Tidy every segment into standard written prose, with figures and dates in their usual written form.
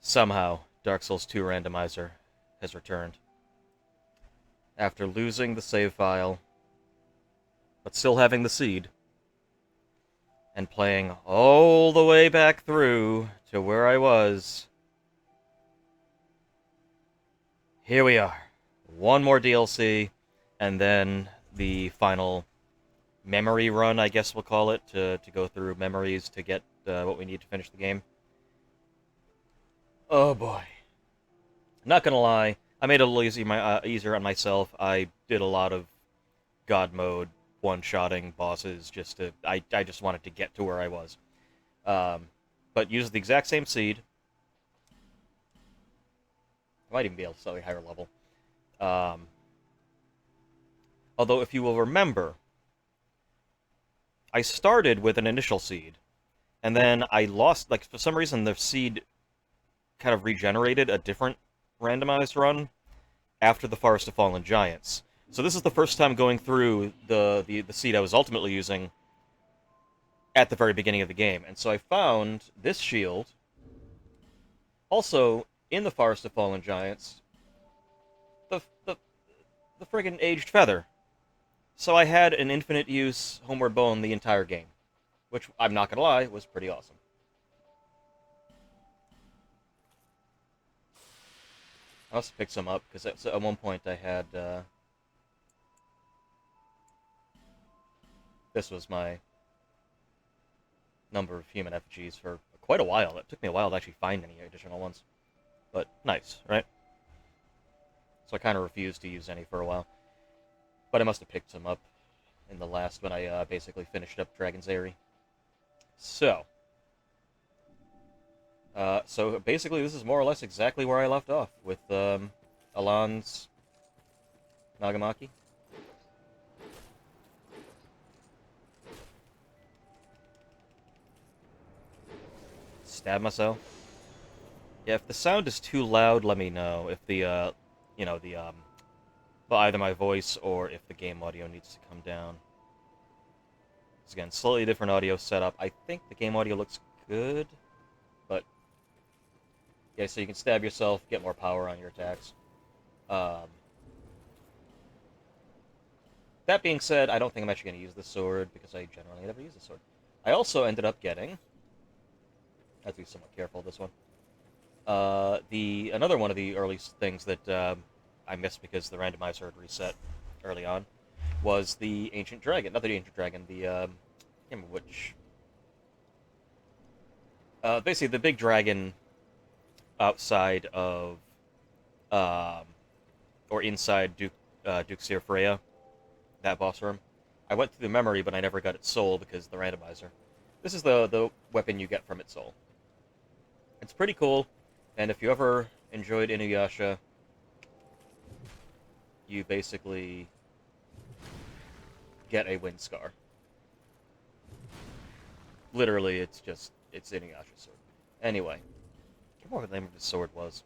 Somehow, Dark Souls 2 Randomizer has returned. After losing the save file, but still having the seed, and playing all the way back through to where I was, here we are. One more DLC, and then the final memory run, I guess we'll call it, to go through memories to get what we need to finish the game. Oh boy. Not gonna lie, I made it a little easier on myself. I did a lot of God mode one-shotting bosses just to... I just wanted to get to where I was. But use the exact same seed. I might even be able to slightly higher level. Although, if you will remember, I started with an initial seed, and then I lost... Like, for some reason, the seed kind of regenerated a different randomized run after the Forest of Fallen Giants. So this is the first time going through the seed I was ultimately using at the very beginning of the game. And so I found this shield, also in the Forest of Fallen Giants, the, the, the friggin' Aged Feather. So I had an infinite use Homeward Bone the entire game, which, I'm not gonna lie, was pretty awesome. I also picked some up, because at one point I had, this was my number of human effigies for quite a while. It took me a while to actually find any additional ones. But nice, right? So I kind of refused to use any for a while. But I must have picked some up in the last when I basically finished up Dragon's Eyrie. So basically this is more or less exactly where I left off, with Alon's Nagamaki. Stab myself. Yeah, if the sound is too loud, let me know. If the, well, either my voice or if the game audio needs to come down. It's, again, slightly different audio setup. I think the game audio looks good, but yeah, so you can stab yourself, get more power on your attacks. That being said, I don't think I'm actually going to use the sword, because I generally never use the sword. I also ended up getting... I have to be somewhat careful with this one. Another one of the early things that I missed because the randomizer had reset early on was the Ancient Dragon. Not the Ancient Dragon, the... I can't remember which... basically, the big dragon outside of... or inside Duke's Freya, that boss room. I went through the memory, but I never got its soul because of the randomizer. This is the weapon you get from its soul. It's pretty cool, and if you ever enjoyed Inuyasha, you basically get a wind scar. Literally, it's Inuyasha's sword. Anyway, I can't remember what the name of his sword was.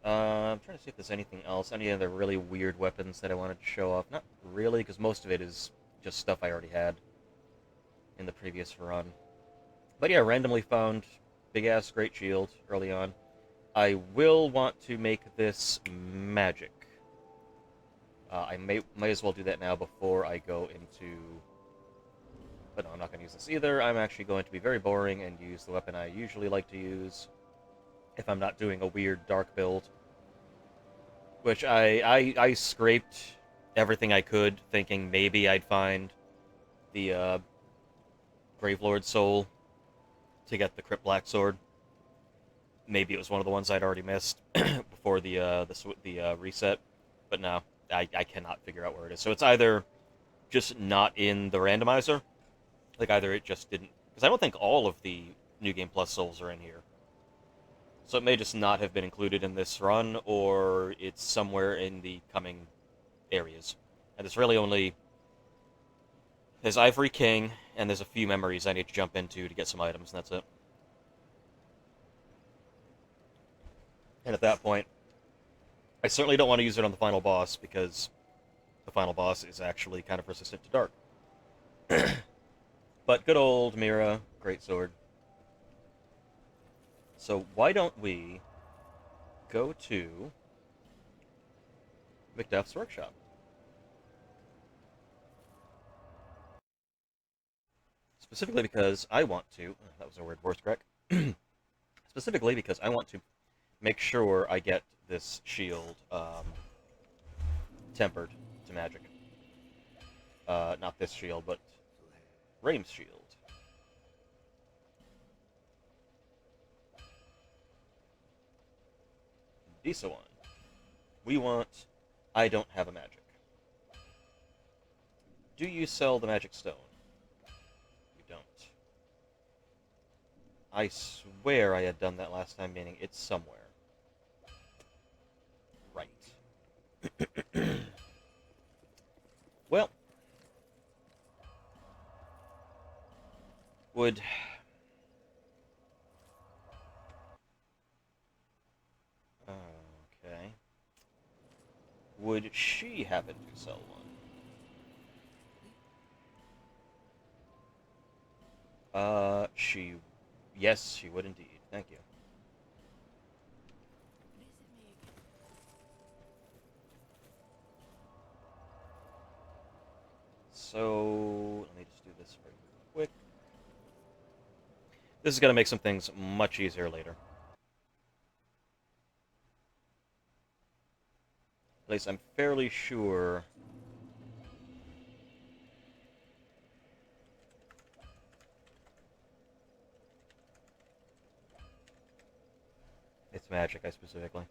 I'm trying to see if there's anything else, any other really weird weapons that I wanted to show off. Not really, because most of it is just stuff I already had in the previous run. But yeah, randomly found big-ass great shield early on. I will want to make this magic. I may as well do that now before I go into... But no, I'm not going to use this either. I'm actually going to be very boring and use the weapon I usually like to use if I'm not doing a weird dark build. Which I scraped everything I could, thinking maybe I'd find the Gravelord Soul to get the Crypt Black Sword. Maybe it was one of the ones I'd already missed before the reset, but no, I cannot figure out where it is. So it's either just not in the randomizer, like either it just didn't, because I don't think all of the New Game Plus souls are in here. So it may just not have been included in this run, or it's somewhere in the coming areas. And there's really only... There's Ivory King, and there's a few memories I need to jump into to get some items, and that's it. And at that point, I certainly don't want to use it on the final boss, because the final boss is actually kind of resistant to dark. But good old Mira, great sword. So why don't we go to Macduff's workshop? Specifically because I want to. That was a weird voice crack. Specifically because I want to make sure I get this shield tempered to magic. Not this shield, but Raim's shield. Disa one. We want I don't have a magic. Do you sell the magic stone? You don't. I swear I had done that last time, meaning it's somewhere. Right. Well, would... Okay. Would she happen to sell one? She... Yes, she would indeed. Thank you. So, let me just do this very quick. This is going to make some things much easier later. At least I'm fairly sure... It's magic, I specifically.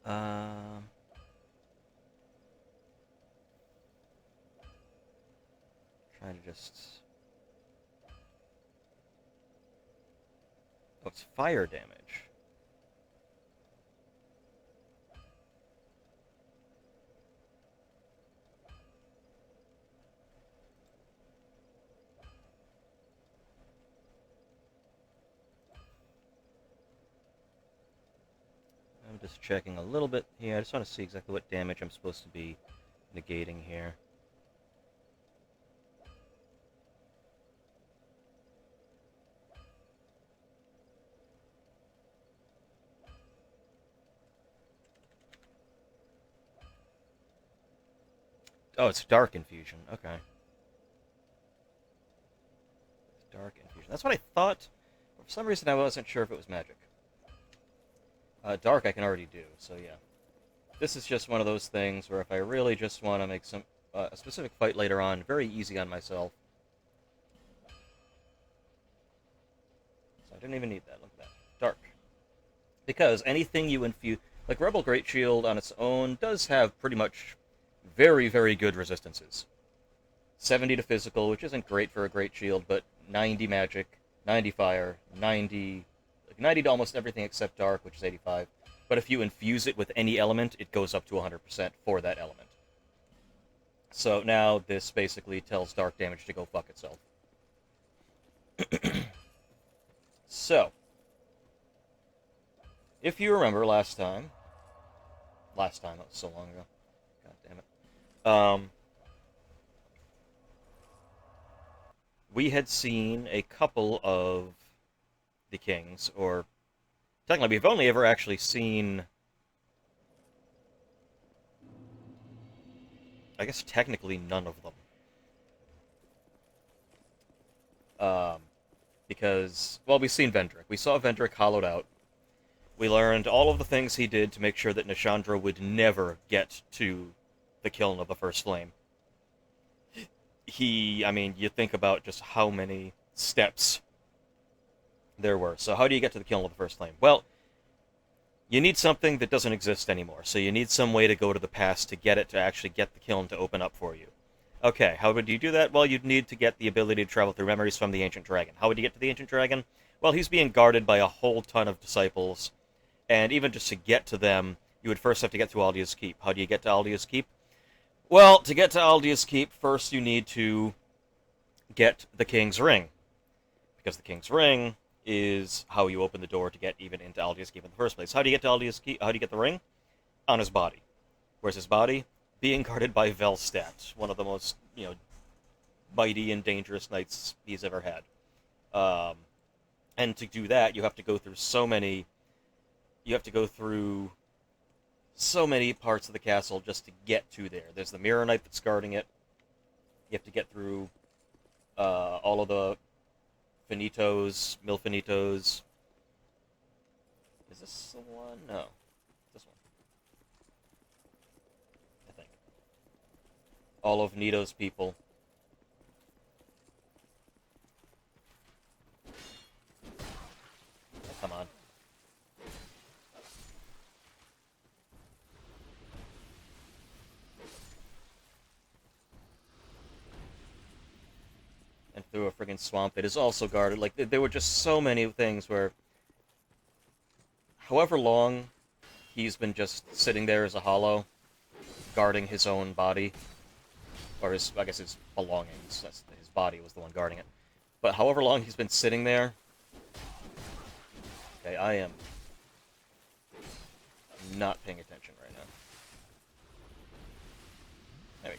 Uh... Trying to just... Oh, it's fire damage. I'm just checking a little bit here. I just want to see exactly what damage I'm supposed to be negating here. Oh, it's dark infusion. Okay. Dark infusion. That's what I thought. For some reason, I wasn't sure if it was magic. Dark I can already do, so yeah. This is just one of those things where if I really just want to make some a specific fight later on very easy on myself. So I didn't even need that. Look at that. Dark. Because anything you infuse... Like, Rebel Great Shield on its own does have pretty much very, very good resistances. 70 to physical, which isn't great for a Great Shield, but 90 magic, 90 fire, 90 to almost everything except dark, which is 85. But if you infuse it with any element, it goes up to 100% for that element. So now this basically tells dark damage to go fuck itself. So, if you remember last time, that was so long ago. God damn it. We had seen a couple of the kings, or technically we've only ever actually seen, I guess technically none of them. Because, well, we've seen Vendrick. We saw Vendrick hollowed out. We learned all of the things he did to make sure that Nishandra would never get to the kiln of the First Flame. I mean, you think about just how many steps there were. So how do you get to the kiln of the First Flame? Well, you need something that doesn't exist anymore. So you need some way to go to the past to get it to actually get the kiln to open up for you. Okay, how would you do that? Well, you'd need to get the ability to travel through memories from the Ancient Dragon. How would you get to the Ancient Dragon? Well, he's being guarded by a whole ton of disciples, and even just to get to them, you would first have to get through Aldia's Keep. How do you get to Aldia's Keep? Well, to get to Aldia's Keep, first you need to get the King's Ring, because the King's Ring is how you open the door to get even into Aldia's Keep in the first place. How do you get to Aldia's Keep? How do you get the ring? On his body. Where's his body? Being guarded by Velstadt, one of the most, mighty and dangerous knights he's ever had. Um, and to do that, you have to go through so many. You have to go through so many parts of the castle just to get to there. There's the Mirror Knight that's guarding it. You have to get through all of the Milfinitos. Is this the one? No. This one. I think. All of Nito's people. Oh, come on. And through a friggin' swamp that is also guarded. Like, there were just so many things where, however long he's been just sitting there as a hollow, guarding his own body, or I guess his belongings. His body was the one guarding it. But however long he's been sitting there, okay, I am not paying attention right now. There we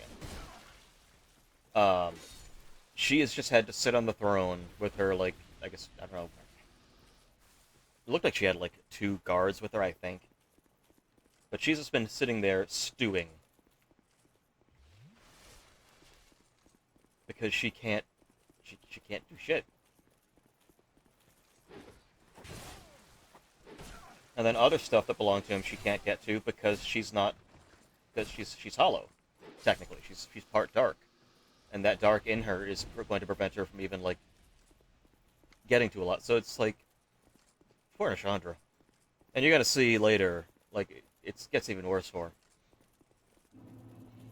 go. She has just had to sit on the throne with her, like, I guess, I don't know. It looked like she had, like, 2 guards with her, I think. But she's just been sitting there stewing. Because she can't do shit. And then other stuff that belonged to him she can't get to because she's hollow. Technically, she's part dark, and that dark in her is going to prevent her from even like getting to a lot. So it's like poor Nashandra, and you're gonna see later like it gets even worse for her.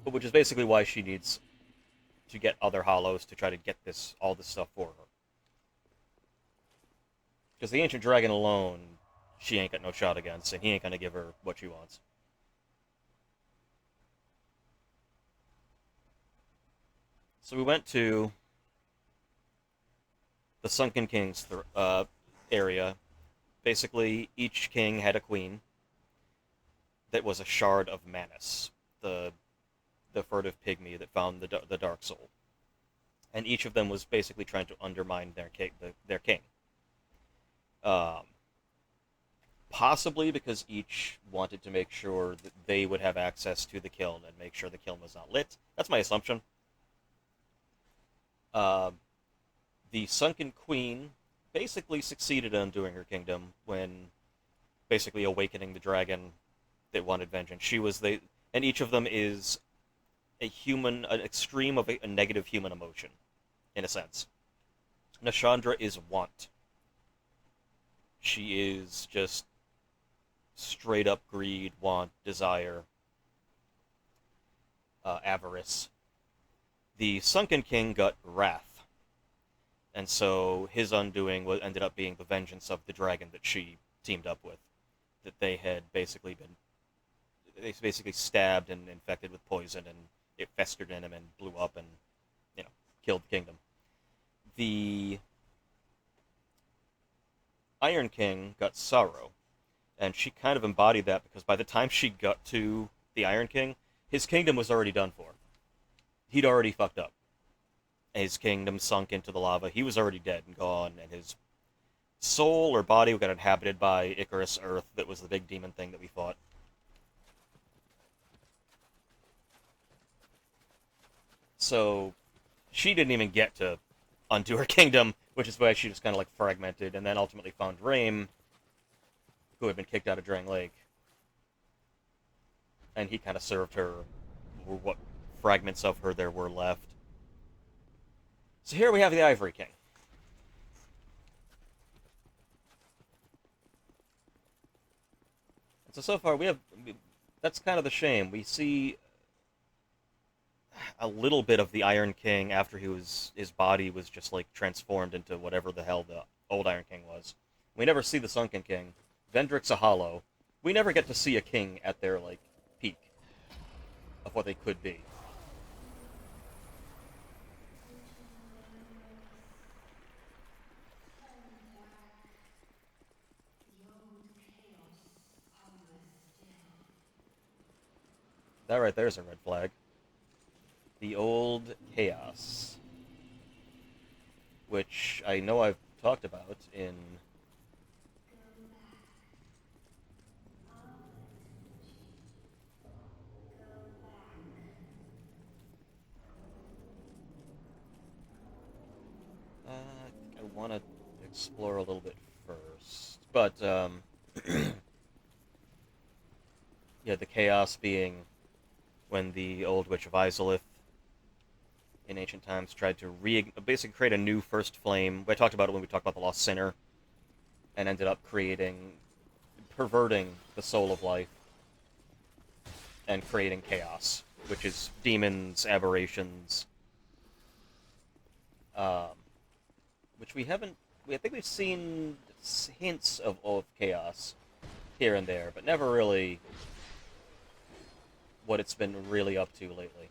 But which is basically why she needs to get other hollows to try to get all this stuff for her. Because the ancient dragon alone, she ain't got no shot against, and he ain't gonna give her what she wants. So we went to the Sunken Kings area. Basically, each king had a queen that was a shard of Manus, the furtive pygmy that found the Dark Soul, and each of them was basically trying to undermine their king. Um, Possibly because each wanted to make sure that they would have access to the kiln and make sure the kiln was not lit. That's my assumption. Um, the Sunken Queen basically succeeded in undoing her kingdom when basically awakening the dragon that wanted vengeance. And each of them is an extreme of a negative human emotion, in a sense. Nashandra is want. She is just straight up greed, want, desire, avarice. The Sunken King got wrath, and so his undoing ended up being the vengeance of the dragon that she teamed up with. That they basically stabbed and infected with poison, and it festered in him and blew up and, killed the kingdom. The Iron King got sorrow, and she kind of embodied that because by the time she got to the Iron King, his kingdom was already done for. He'd already fucked up. His kingdom sunk into the lava. He was already dead and gone, and his soul or body got inhabited by Icarus Earth, that was the big demon thing that we fought. So she didn't even get to undo her kingdom, which is why she just kind of like fragmented, and then ultimately found Raim, who had been kicked out of Drang Lake, and he kind of served her, or what fragments of her there were left. So here we have the Ivory King. And so far that's kind of the shame. We see a little bit of the Iron King after his body was just like transformed into whatever the hell the old Iron King was. We never see the Sunken King. Vendrick's a hollow. We never get to see a king at their like peak of what they could be. That right there is a red flag. The old Chaos, which I know I've talked about in. I think I want to explore a little bit first, but yeah, the Chaos being when the old Witch of Izalith in ancient times tried to basically create a new first flame. I talked about it when we talked about the Lost Sinner, and ended up perverting the soul of life and creating chaos, which is demons, aberrations, um, which we haven't. I think we've seen hints of chaos here and there, but never really what it's been really up to lately.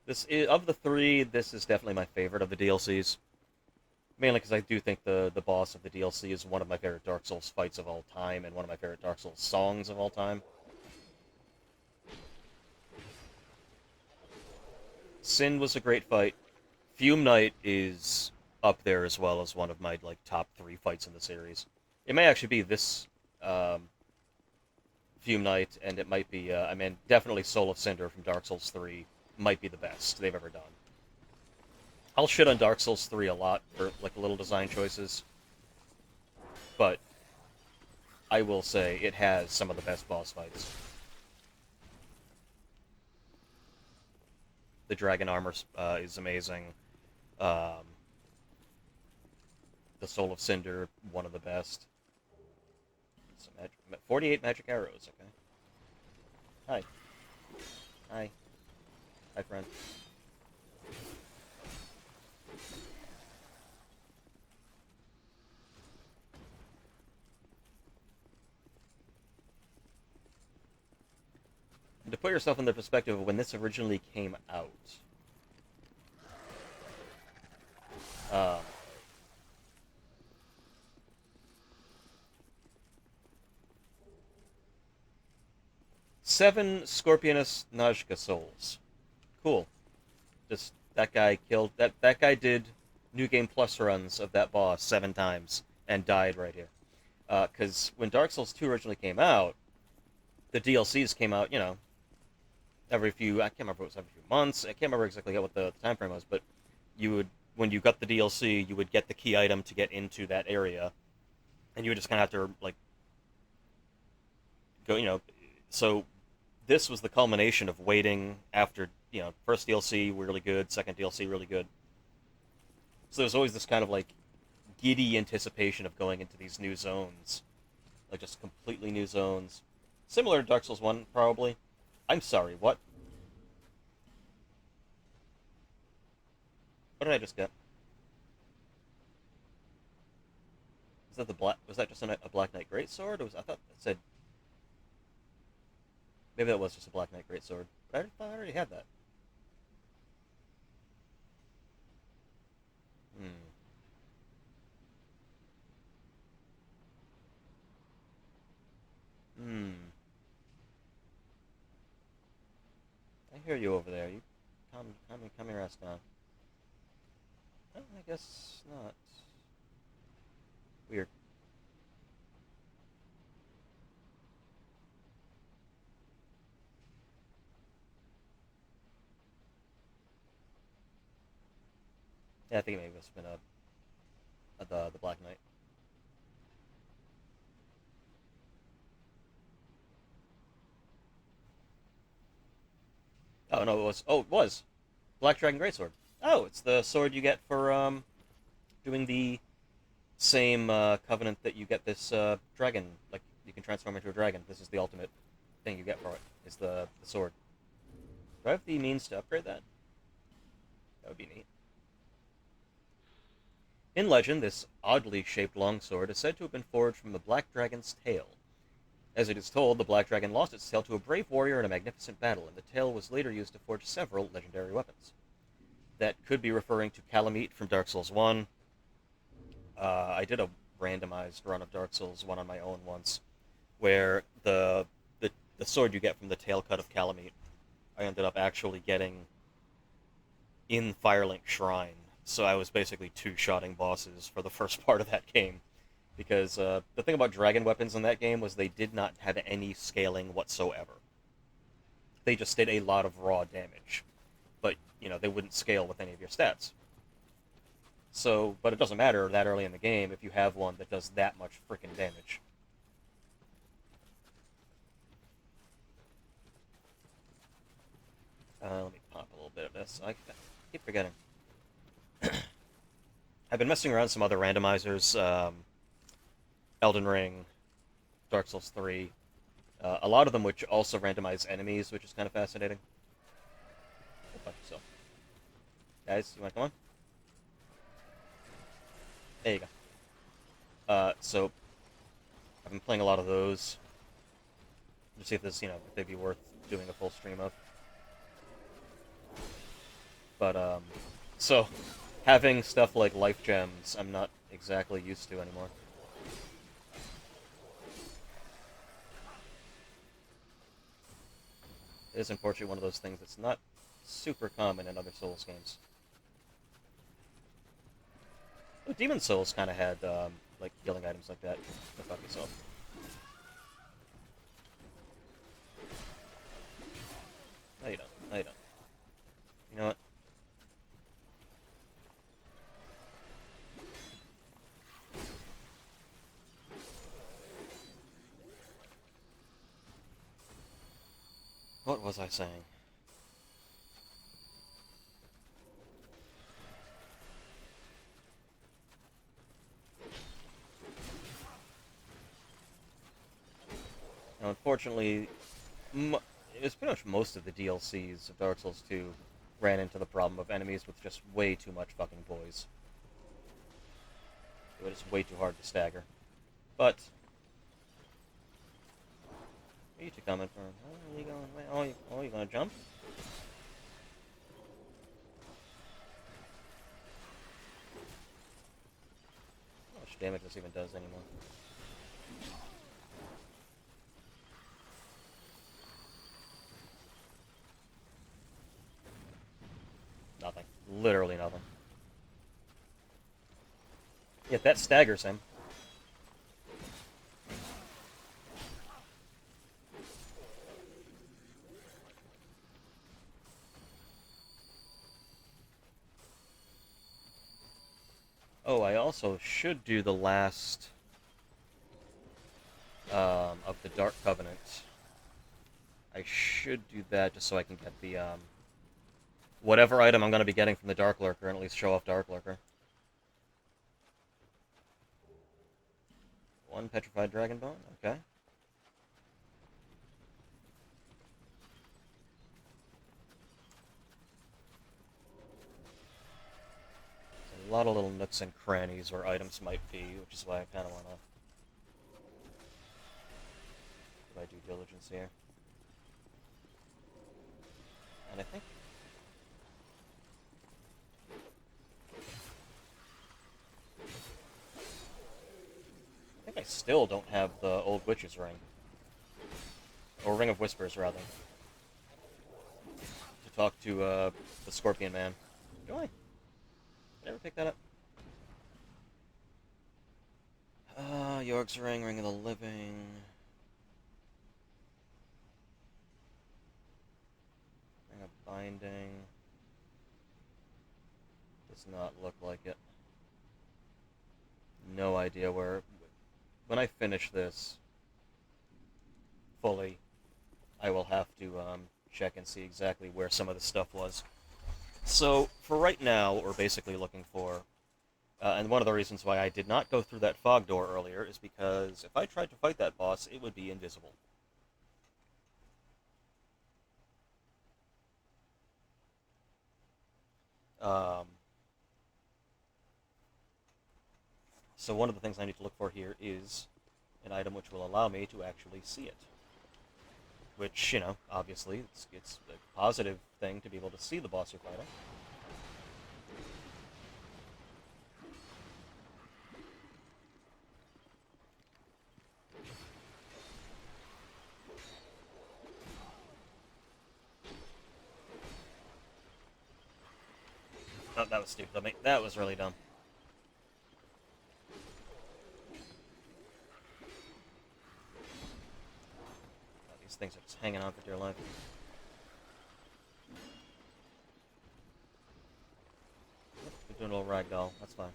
This is, of the three, this is definitely my favorite of the DLCs. Mainly because I do think the boss of the DLC is one of my favorite Dark Souls fights of all time and one of my favorite Dark Souls songs of all time. Sin was a great fight. Fume Knight is up there as well as one of my like top three fights in the series. It may actually be this um, Fume Knight, and it might be I mean definitely Soul of Cinder from Dark Souls 3 might be the best they've ever done. I'll shit on Dark Souls 3 a lot for like little design choices, but I will say it has some of the best boss fights. The dragon armor is amazing. Um, the Soul of Cinder, one of the best. 48 magic arrows. Okay. Hi. Hi. Hi, friend. And to put yourself in the perspective of when this originally came out, um, 7 Scorpionus Najka souls. Cool. Just that guy killed that guy did New Game Plus runs of that boss 7 times and died right here. Because when Dark Souls 2 originally came out, the DLCs came out, every few I can't remember if it was every few months. I can't remember exactly what the time frame was, but you would when you got the DLC, you would get the key item to get into that area, and you would just kind of have to like go. So this was the culmination of waiting after first DLC really good, second DLC really good. So there's always this kind of like giddy anticipation of going into these new zones, like just completely new zones, similar to Dark Souls 1 probably. I'm sorry, what? What did I just get? Is that the black? Was that just a Black Knight Greatsword? Or I thought it said maybe that was just a Black Knight Greatsword. But I thought I already had that. Hmm. Hmm. I hear you over there. You come your ass down. Well, I guess not. Weird. Yeah, I think maybe it's been the Black Knight. Oh no, it was. Oh, it was Black Dragon Greatsword. Oh, it's the sword you get for doing the same covenant that you get this dragon. Like you can transform into a dragon. This is the ultimate thing you get for it. Is the sword. Do I have the means to upgrade that? That would be neat. In legend, this oddly shaped longsword is said to have been forged from the Black Dragon's tail. As it is told, the Black Dragon lost its tail to a brave warrior in a magnificent battle, and the tail was later used to forge several legendary weapons. That could be referring to Calamite from Dark Souls 1, I did a randomized run of Dark Souls 1 on my own once, where the sword you get from the tail cut of Calamite, I ended up actually getting in Firelink Shrine. So I was basically two-shotting bosses for the first part of that game. Because the thing about dragon weapons in that game was they did not have any scaling whatsoever. They just did a lot of raw damage. But, they wouldn't scale with any of your stats. So, but it doesn't matter that early in the game if you have one that does that much freaking damage. Let me pop a little bit of this. I keep forgetting. I've been messing around with some other randomizers. Elden Ring, Dark Souls 3. A lot of them which also randomize enemies, which is kind of fascinating. Go fuck yourself. Guys, you want to come on? There you go. So, I've been playing a lot of those. To see if this, if they'd be worth doing a full stream of. But, so, having stuff like life gems, I'm not exactly used to anymore. It is unfortunately one of those things that's not super common in other Souls games. But Demon Souls kind of had, like, healing items like that. Go fuck yourself. No, you don't. No, you don't. You know what? What was I saying? Now, unfortunately, it was pretty much most of the DLCs of Dark Souls 2 ran into the problem of enemies with just way too much fucking poise. It was way too hard to stagger. But, where are you two coming from? Where are you going? Oh, you gonna jump? How much damage this even does anymore? Nothing. Literally nothing. Yet that staggers him. Oh, I also should do the last of the Dark Covenant. I should do that just so I can get the whatever item I'm going to be getting from the Dark Lurker, and at least show off Dark Lurker. One Petrified Dragon Bone, okay. There's a lot of little nooks and crannies where items might be, which is why I kind of want to do my due diligence here. And I think I still don't have the Old Witch's Ring. Or Ring of Whispers, rather. To talk to the Scorpion Man. Do I? Did I ever pick that up? York's Ring, Ring of the Living. Ring of Binding. Does not look like it. No idea where... When I finish this fully, I will have to check and see exactly where some of the stuff was. So, for right now, what we're basically looking for, and one of the reasons why I did not go through that fog door earlier is because if I tried to fight that boss, it would be invisible. So one of the things I need to look for here is an item which will allow me to actually see it. Which, obviously, it's a positive thing to be able to see the boss you're fighting. Oh, that was stupid of me. That was really dumb. Oh, these things are just hanging on for dear life. We're doing a little ragdoll. That's fine.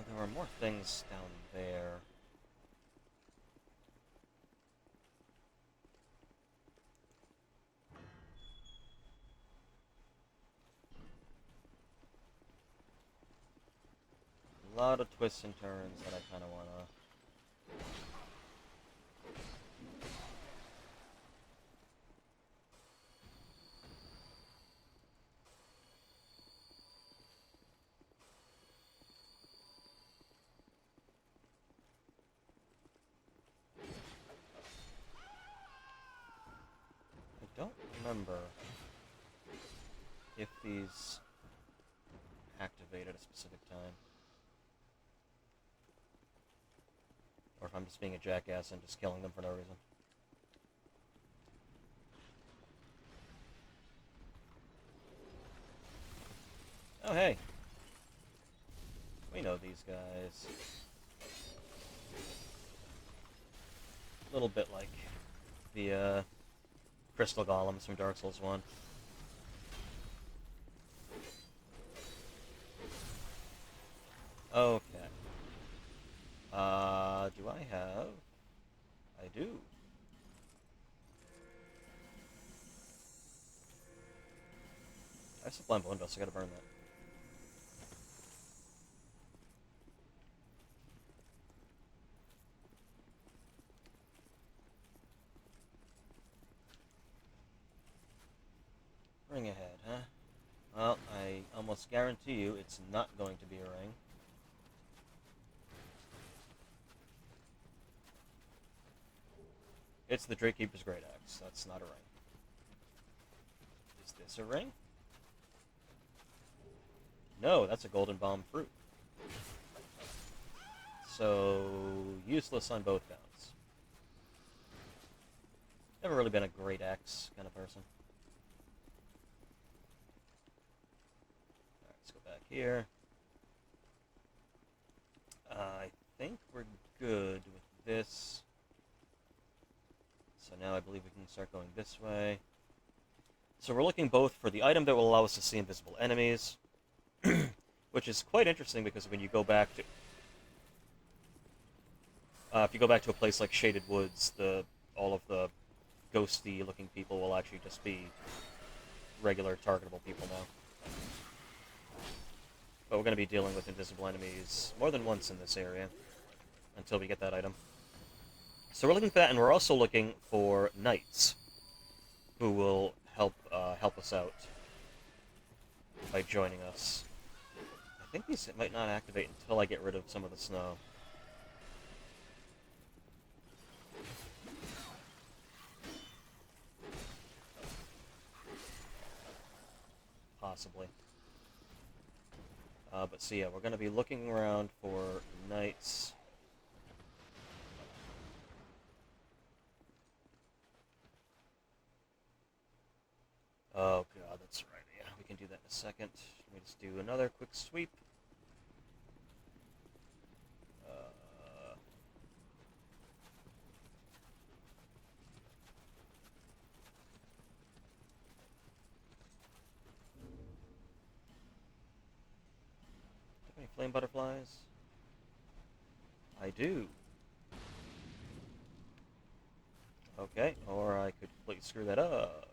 There were more things down there. A lot of twists and turns that I kind of want to... I don't remember if these activate at a specific time. Or if I'm just being a jackass and just killing them for no reason. Oh, hey. We know these guys. A little bit like the crystal golems from Dark Souls 1. Okay. Do I have... I do. I have Sublime Bone Dust, so I gotta burn that. Ring ahead, huh? Well, I almost guarantee you it's not going to be a ring. It's the Drakekeeper's Great Axe. That's not a ring. Is this a ring? No, that's a Golden Bomb fruit. So, useless on both counts. Never really been a Great Axe kind of person. Alright, let's go back here. I think we're good with this. So now I believe we can start going this way. So we're looking both for the item that will allow us to see invisible enemies, which is quite interesting because when you go back to... if you go back to a place like Shaded Woods, all of the ghosty-looking people will actually just be regular targetable people now. But we're going to be dealing with invisible enemies more than once in this area until we get that item. So we're looking for that, and we're also looking for knights who will help us out by joining us. I think these might not activate until I get rid of some of the snow. Possibly. But so yeah, we're going to be looking around for knights. Oh god, that's right. Yeah, we can do that in a second. Let me just do another quick sweep. Do I have any flame butterflies? I do. Okay, or I could completely screw that up.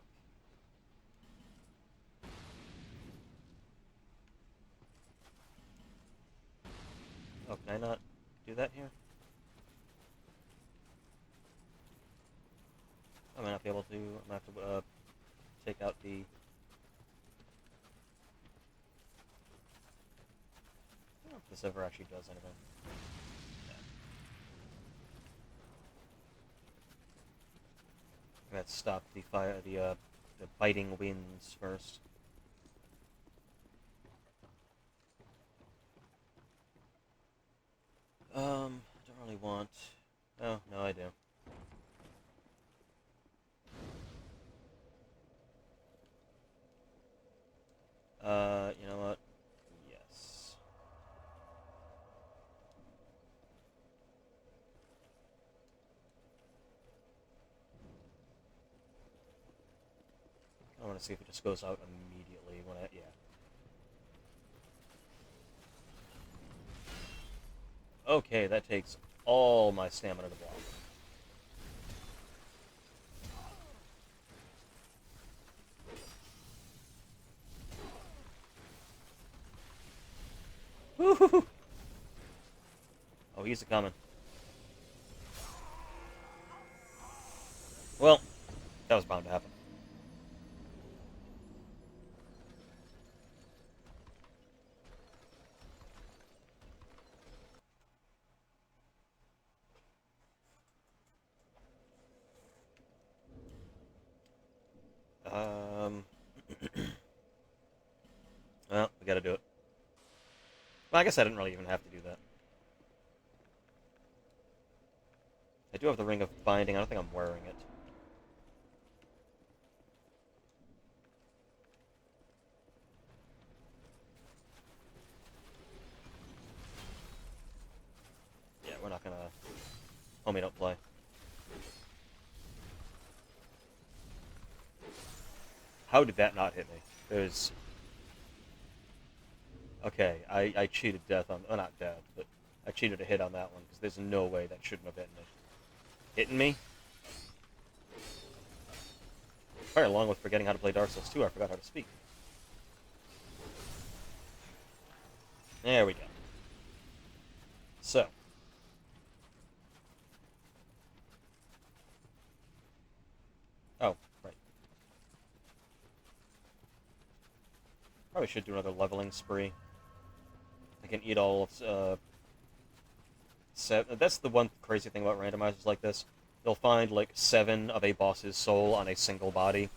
Oh, can I not do that here? I might not be able to. I'm gonna have to take out the... I don't know if this ever actually does anything. Yeah. I'm gonna have to stop the fire, the biting winds first. want... Oh, no, I do. You know what? Yes. I want to see if it just goes out immediately when I... Yeah. Okay, that takes all my stamina to block. Woo-hoo-hoo. Oh, he's a-coming. Well, that was bound to happen. Um... Well, we gotta do it. Well, I guess I didn't really even have to do that. I do have the Ring of Binding. I don't think I'm wearing it. Yeah, we're not gonna... Homie, don't play. How did that not hit me? There's... Okay, I cheated death on... Oh, not death, but I cheated a hit on that one, because there's no way that shouldn't have hit me. Hitting me? Probably along with forgetting how to play Dark Souls 2, I forgot how to speak. There we go. So. Oh, right. Probably should do another leveling spree. I can eat all of... That's the one crazy thing about randomizers like this. They'll find, like, 7 of a boss's soul on a single body.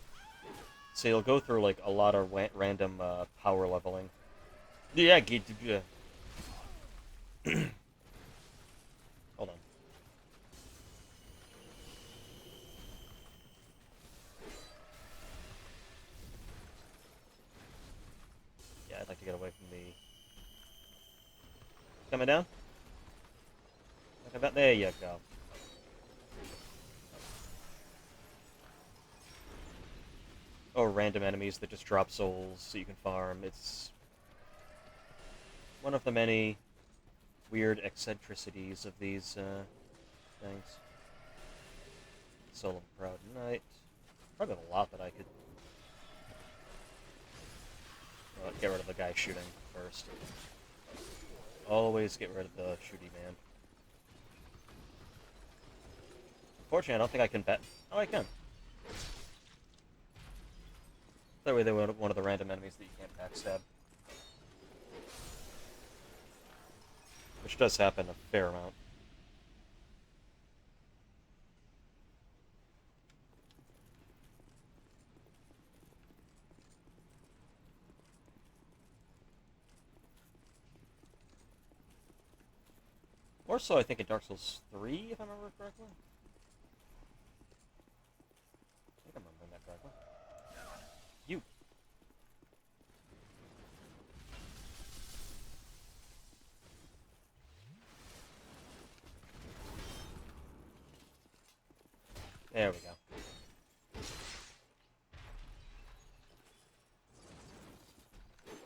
So you'll go through, like, a lot of random power leveling. Yeah, hold on. Yeah, I'd like to get away from the... Coming down? There you go. Or random enemies that just drop souls so you can farm. It's one of the many weird eccentricities of these things. Soul of Proud Knight. Probably a lot that I could... get rid of the guy shooting first. Always get rid of the shooty man. Unfortunately, I don't think I can bet... Oh, I can. That way they were one of the random enemies that you can't backstab. Which does happen a fair amount. More so, I think, in Dark Souls 3, if I remember correctly. I think I'm remembering that correctly. You! There we go.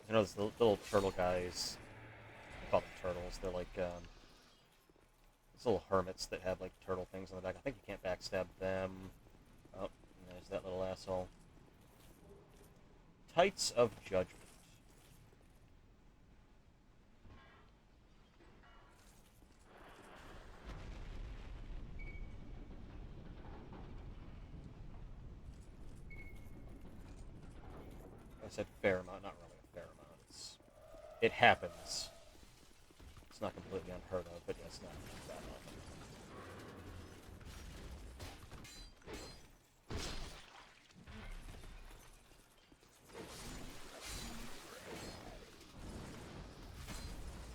You know, those little turtle guys... I call them turtles. They're like, these little hermits that have, like, turtle things on the back. I think you can't backstab them. Oh, there's that little asshole. Tights of Judgment. I said fair amount, not really a fair amount. It happens. It's not completely unheard of, but yeah, it's not that often.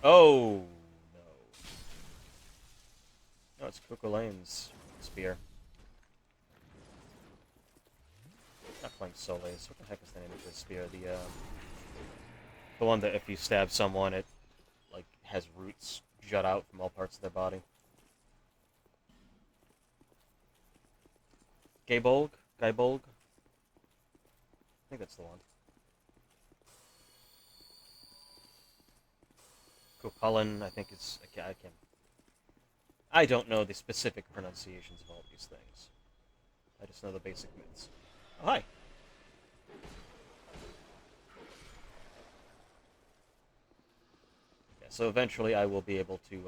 Oh, no. Oh, it's Kukulane's spear. Not playing Soleil's. What the heck is the name of this spear? The one that if you stab someone, it like has roots jut out from all parts of their body. Gaybolg? Guybolg? I think that's the one. Cuchulainn, I think is... I can't... I don't know the specific pronunciations of all these things. I just know the basic myths. Oh, hi! Yeah, so eventually I will be able to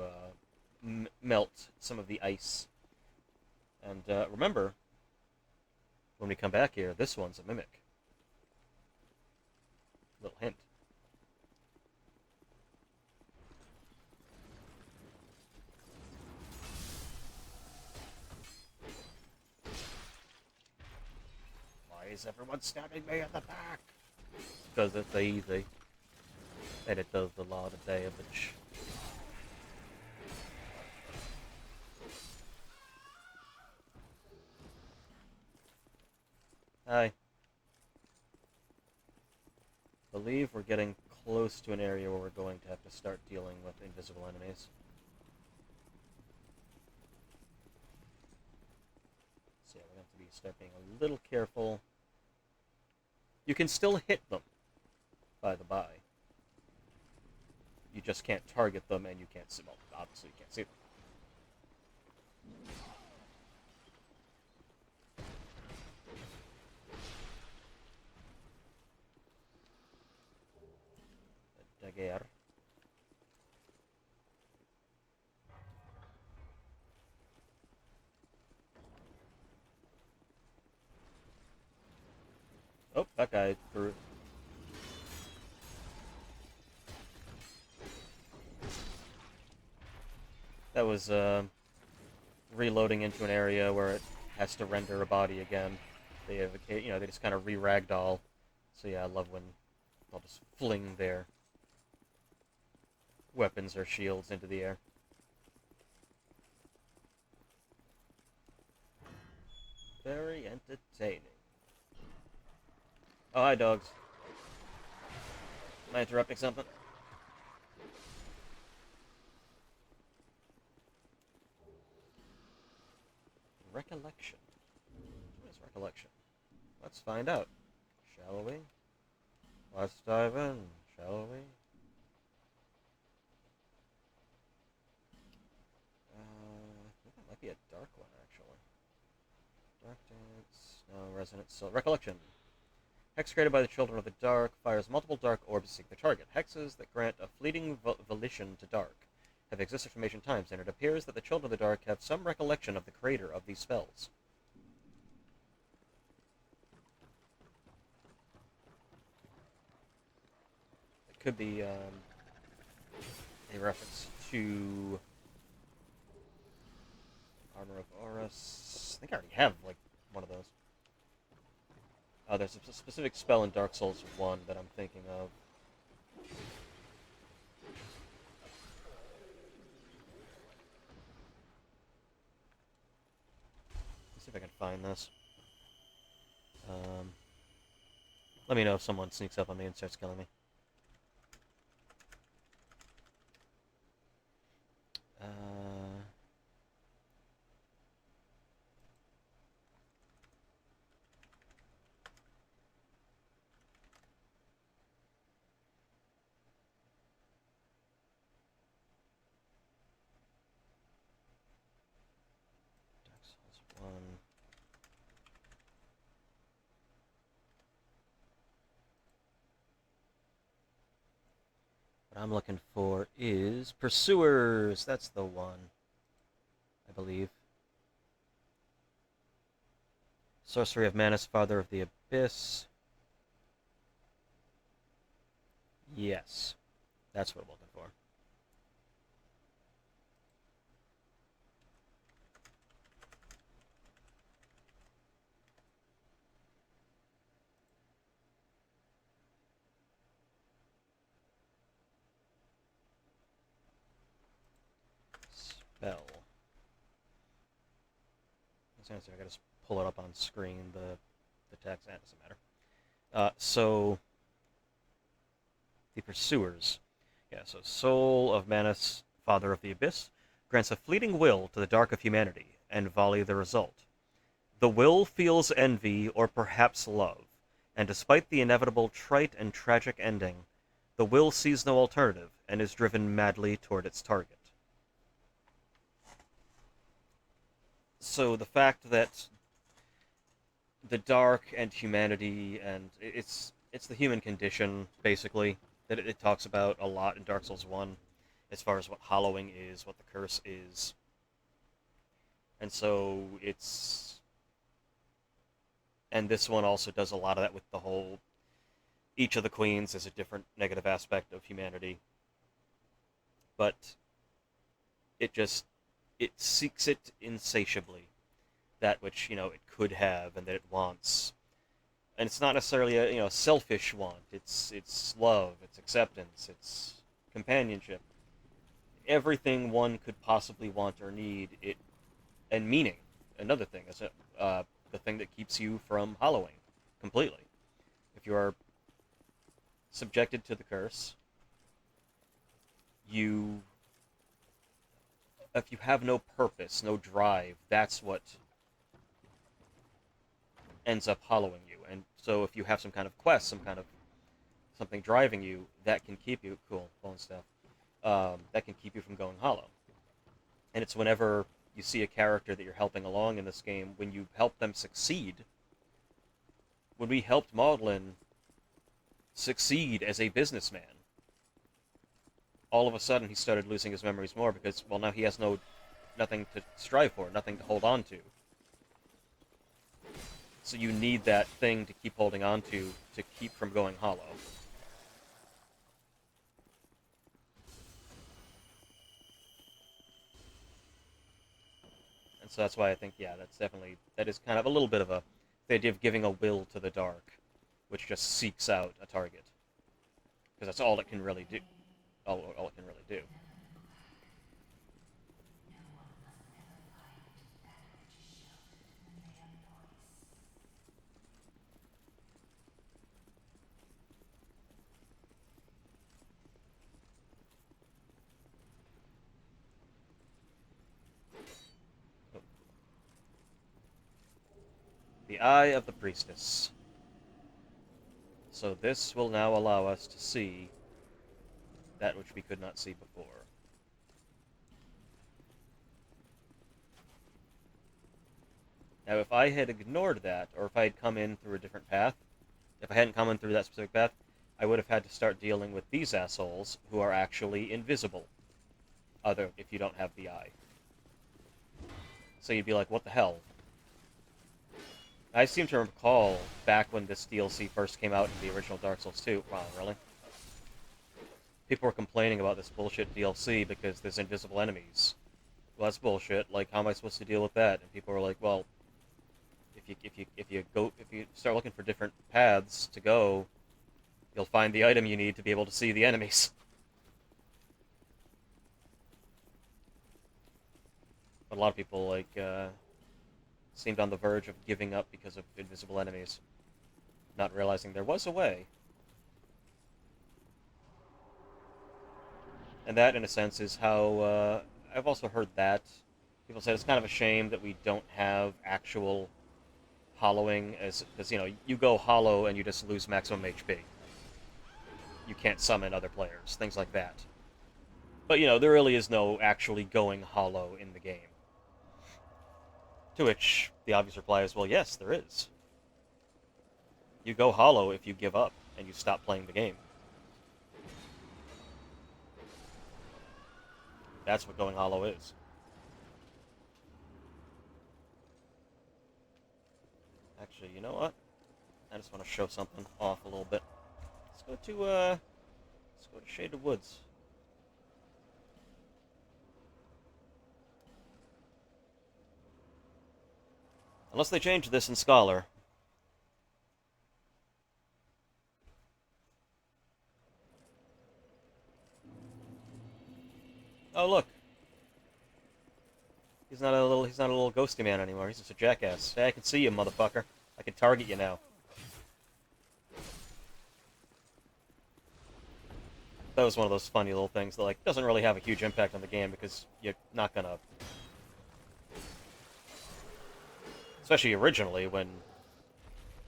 melt some of the ice. And remember, when we come back here, this one's a mimic. Little hint. Why is everyone stabbing me in the back? Because it's easy. And it does a lot of damage. Hi. Believe we're getting close to an area where we're going to have to start dealing with invisible enemies. So yeah, we're going to have to start being a little careful. You can still hit them, by the by. You just can't target them, and you can't see. Well, obviously you can't see them. Dagger. Oh, that guy threw. That was reloading into an area where it has to render a body again. They have, they just kind of re-ragdoll. So yeah, I love when they'll just fling their weapons or shields into the air. Very entertaining. Oh, hi, dogs. Am I interrupting something? Recollection. What is recollection? Let's find out, shall we? Let's dive in, shall we? I think that might be a dark one, actually. Dark Dance. No, Resonance. So, Recollection. Hex created by the Children of the Dark fires multiple dark orbs to seek the target. Hexes that grant a fleeting volition to dark have existed from ancient times, and it appears that the Children of the Dark have some recollection of the creator of these spells. It could be a reference to Armor of Horus. I think I already have, like, one of those. There's a specific spell in Dark Souls 1 that I'm thinking of. Let's see if I can find this. Let me know if someone sneaks up on me and starts killing me. Dark Souls 1. What I'm looking for is Pursuers. That's the one, I believe. Sorcery of Manus, Father of the Abyss. Yes, that's what I'm looking for. Spell. answer. I gotta just pull it up on screen, the text. That doesn't matter. So, the Pursuers. Yeah, so Soul of Manus, Father of the Abyss, grants a fleeting will to the dark of humanity, and volley the result. The will feels envy or perhaps love, and despite the inevitable trite and tragic ending, the will sees no alternative and is driven madly toward its target. So the fact that the dark and humanity and it's the human condition basically that it talks about a lot in Dark Souls 1 as far as what hollowing is, what the curse is. And so it's and this one also does a lot of that with the whole each of the queens is a different negative aspect of humanity. But it just it seeks it insatiably, that which, it could have and that it wants. And it's not necessarily a selfish want. It's love, it's acceptance, it's companionship. Everything one could possibly want or need, it and meaning. Another thing is the thing that keeps you from hollowing completely. If you are subjected to the curse, you if you have no purpose, no drive, that's what ends up hollowing you. And so if you have some kind of quest, some kind of something driving you, that can keep you cool, bone stuff. That can keep you from going hollow. And it's whenever you see a character that you're helping along in this game, when you help them succeed. When we helped Maudlin succeed as a businessman, all of a sudden he started losing his memories more because, well, now he has nothing to strive for, nothing to hold on to. So you need that thing to keep holding on to keep from going hollow. And so that's why I think, yeah, that is kind of a little bit of the idea of giving a will to the dark, which just seeks out a target. Because that's all it can really do. All it can really do. The Eye of the Priestess. So this will now allow us to see that which we could not see before. Now, if I had ignored that, or if I had come in through a different path, if I hadn't come in through that specific path, I would have had to start dealing with these assholes who are actually invisible. If you don't have the eye. So you'd be like, what the hell? I seem to recall back when this DLC first came out in the original Dark Souls 2. Wow, really? People were complaining about this bullshit DLC because there's invisible enemies. Well, that's bullshit. Like, how am I supposed to deal with that? And people were like, well, if you start looking for different paths to go, you'll find the item you need to be able to see the enemies. But a lot of people seemed on the verge of giving up because of invisible enemies, not realizing there was a way. And that, in a sense, is how I've also heard that people said it's kind of a shame that we don't have actual hollowing, because you go hollow and you just lose maximum HP. You can't summon other players, things like that. But there really is no actually going hollow in the game. To which the obvious reply is, well, yes, there is. You go hollow if you give up and you stop playing the game. That's what going hollow is. Actually, you know what? I just want to show something off a little bit. Let's go to Shaded Woods. Unless they change this in Scholar. Oh, look. He's not a little ghosty man anymore. He's just a jackass. Hey, I can see you, motherfucker. I can target you now. That was one of those funny little things that, like, doesn't really have a huge impact on the game because you're not gonna... Especially originally, when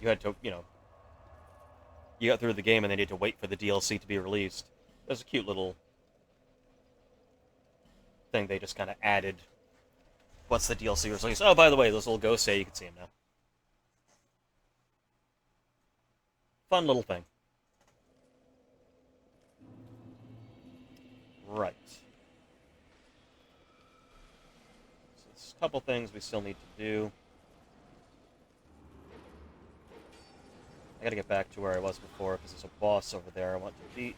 you had to, you got through the game and then you had to wait for the DLC to be released. It was a cute little thing they just kind of added once the DLC was released. Oh, by the way, those little ghosts, you can see them now. Fun little thing. Right. So there's a couple things we still need to do. I gotta get back to where I was before, because there's a boss over there I want to beat.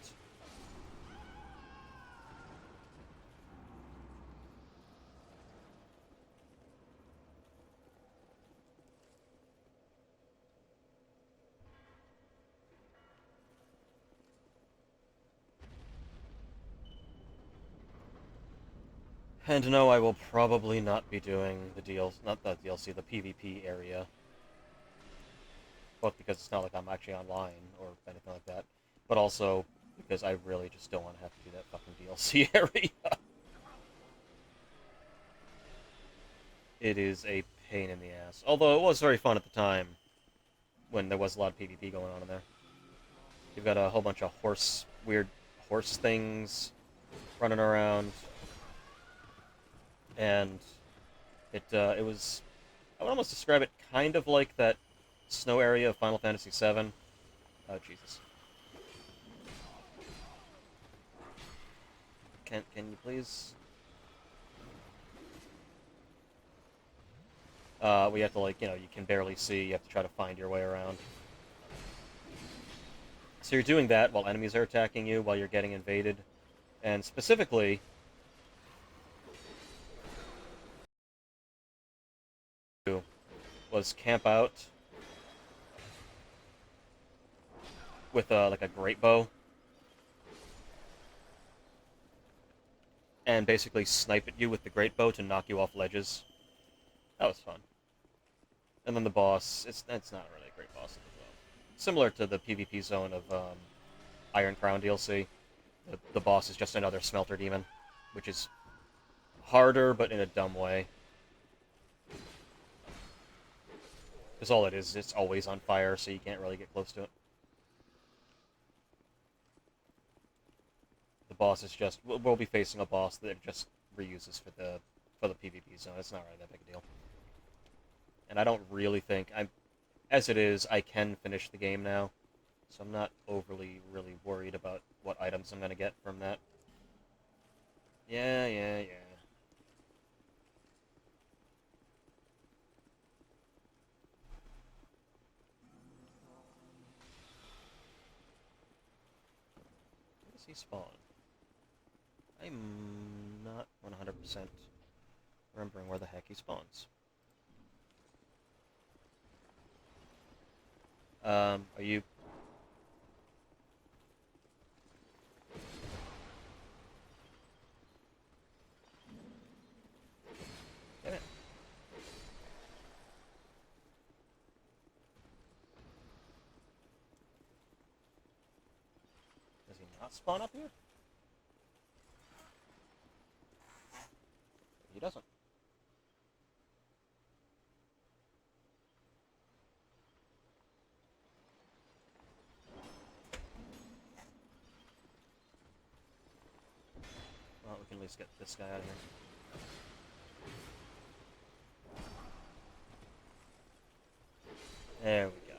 And no, I will probably not be doing the not the DLC, the PvP area. Both because it's not like I'm actually online or anything like that, but also because I really just don't want to have to do that fucking DLC area. It is a pain in the ass. Although it was very fun at the time, when there was a lot of PvP going on in there. You've got a whole bunch of weird horse things running around. And it was, I would almost describe it kind of like that snow area of Final Fantasy VII. Oh, Jesus. Can you please? We have to, like, you can barely see. You have to try to find your way around. So you're doing that while enemies are attacking you, while you're getting invaded. And specifically, was camp out with like a great bow and basically snipe at you with the great bow to knock you off ledges. That was fun. And then the boss, it's not really a great boss as well. Similar to the PvP zone of Iron Crown DLC, the boss is just another smelter demon, which is harder but in a dumb way. Because all it is, it's always on fire, so you can't really get close to it. The boss is just... We'll be facing a boss that it just reuses for the PvP zone. It's not really that big a deal. And I don't really think... As it is, I can finish the game now, so I'm not overly, really worried about what items I'm going to get from that. Yeah. He spawn? I'm not 100% remembering where the heck he spawns. Are you... Damn it. Does he not spawn up here? He doesn't. Well, we can at least get this guy out of here. There we go.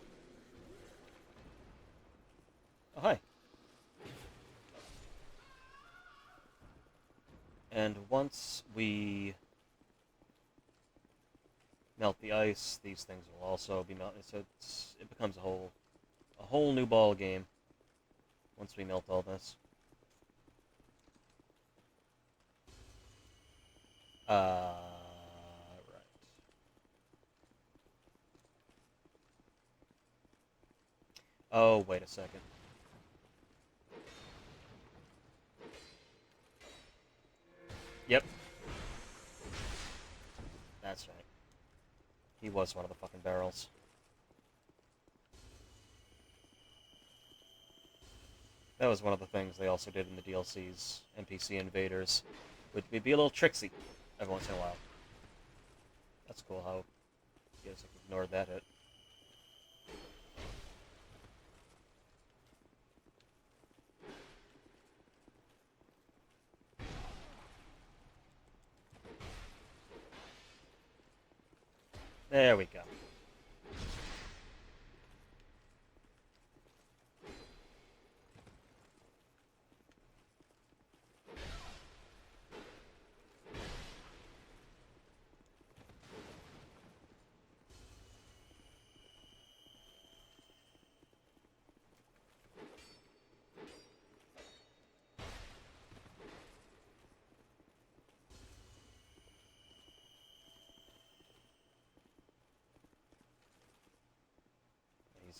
Oh, hi. And once we melt the ice, these things will also be melted. So it becomes a whole new ball game once we melt all this. Right. Oh, wait a second. Yep. That's right. He was one of the fucking barrels. That was one of the things they also did in the DLCs, NPC invaders. Would be a little tricksy every once in a while. That's cool how he just ignored that hit. There we go.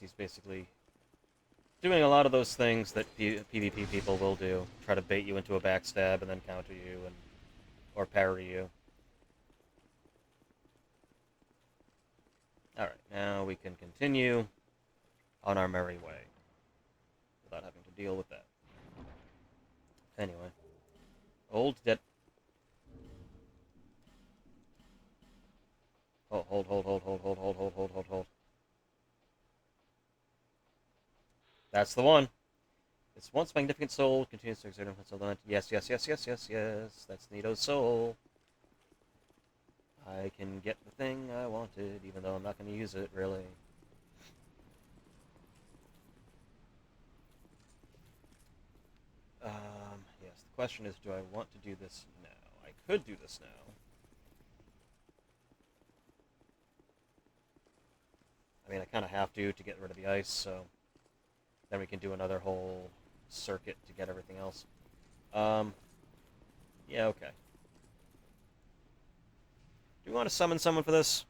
He's basically doing a lot of those things that PvP people will do. Try to bait you into a backstab and then counter you or parry you. Alright, now we can continue on our merry way without having to deal with that. Anyway. Old dead... Hold. That's the one. Its once magnificent soul continues to exert influence on the... Yes. That's Nito's soul. I can get the thing I wanted, even though I'm not going to use it, really. Yes, the question is, do I want to do this now? I could do this now. I mean, I kind of have to get rid of the ice, so... Then we can do another whole circuit to get everything else. Yeah, okay. Do we want to summon someone for this?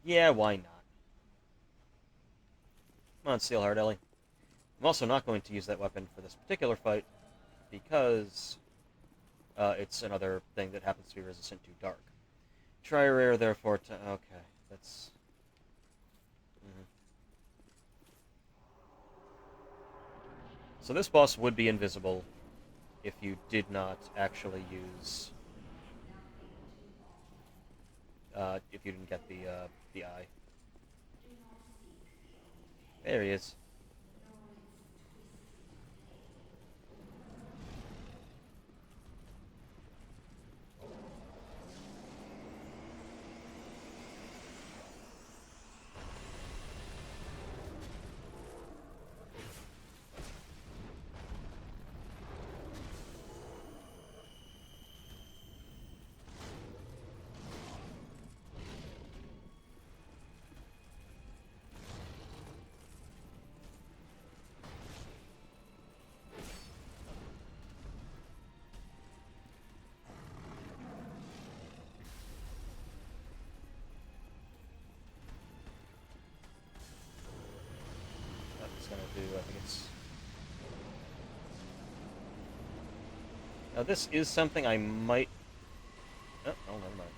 Yeah, why not? Come on, Steelheart Ellie. I'm also not going to use that weapon for this particular fight because it's another thing that happens to be resistant to dark. Try rare, therefore... Okay, that's... So this boss would be invisible if you did not actually use... if you didn't get the eye. There he is. Gonna do, I think it's... Now this is something I might... Oh, never mind.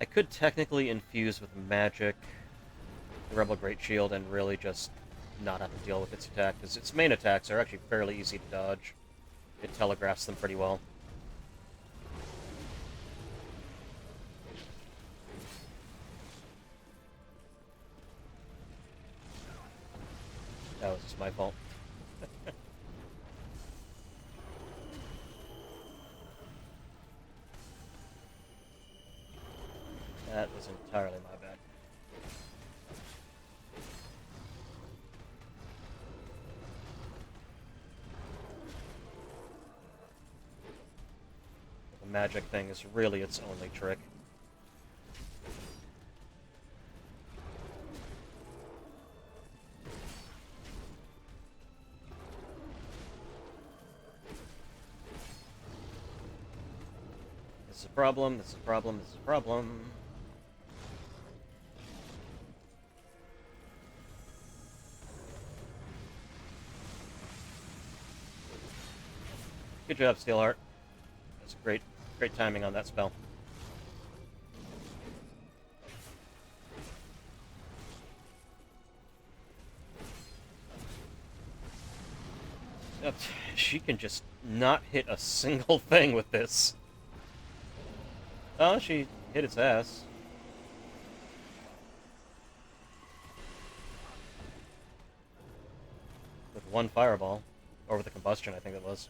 I could technically infuse with magic the Rebel Great Shield and really just not have to deal with its attack, because its main attacks are actually fairly easy to dodge. It telegraphs them pretty well. That was just my fault. That was entirely my bad. The magic thing is really its only trick. is a problem, this is a problem, this is a problem. Good job, Steelheart. That's great timing on that spell. She can just not hit a single thing with this. Oh, she hit its ass. With one fireball. Or with a combustion, I think it was.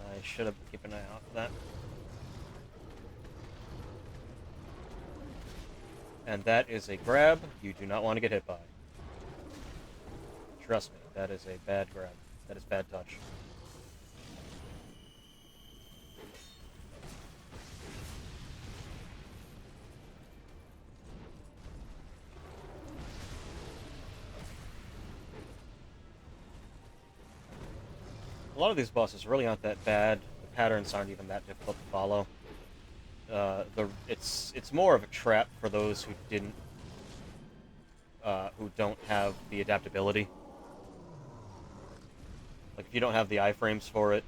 I should have kept an eye out for that. And that is a grab you do not want to get hit by. Trust me, that is a bad grab. That is bad touch. A lot of these bosses really aren't that bad. The patterns aren't even that difficult to follow. It's more of a trap for those who don't have the adaptability. Like if you don't have the iframes for it,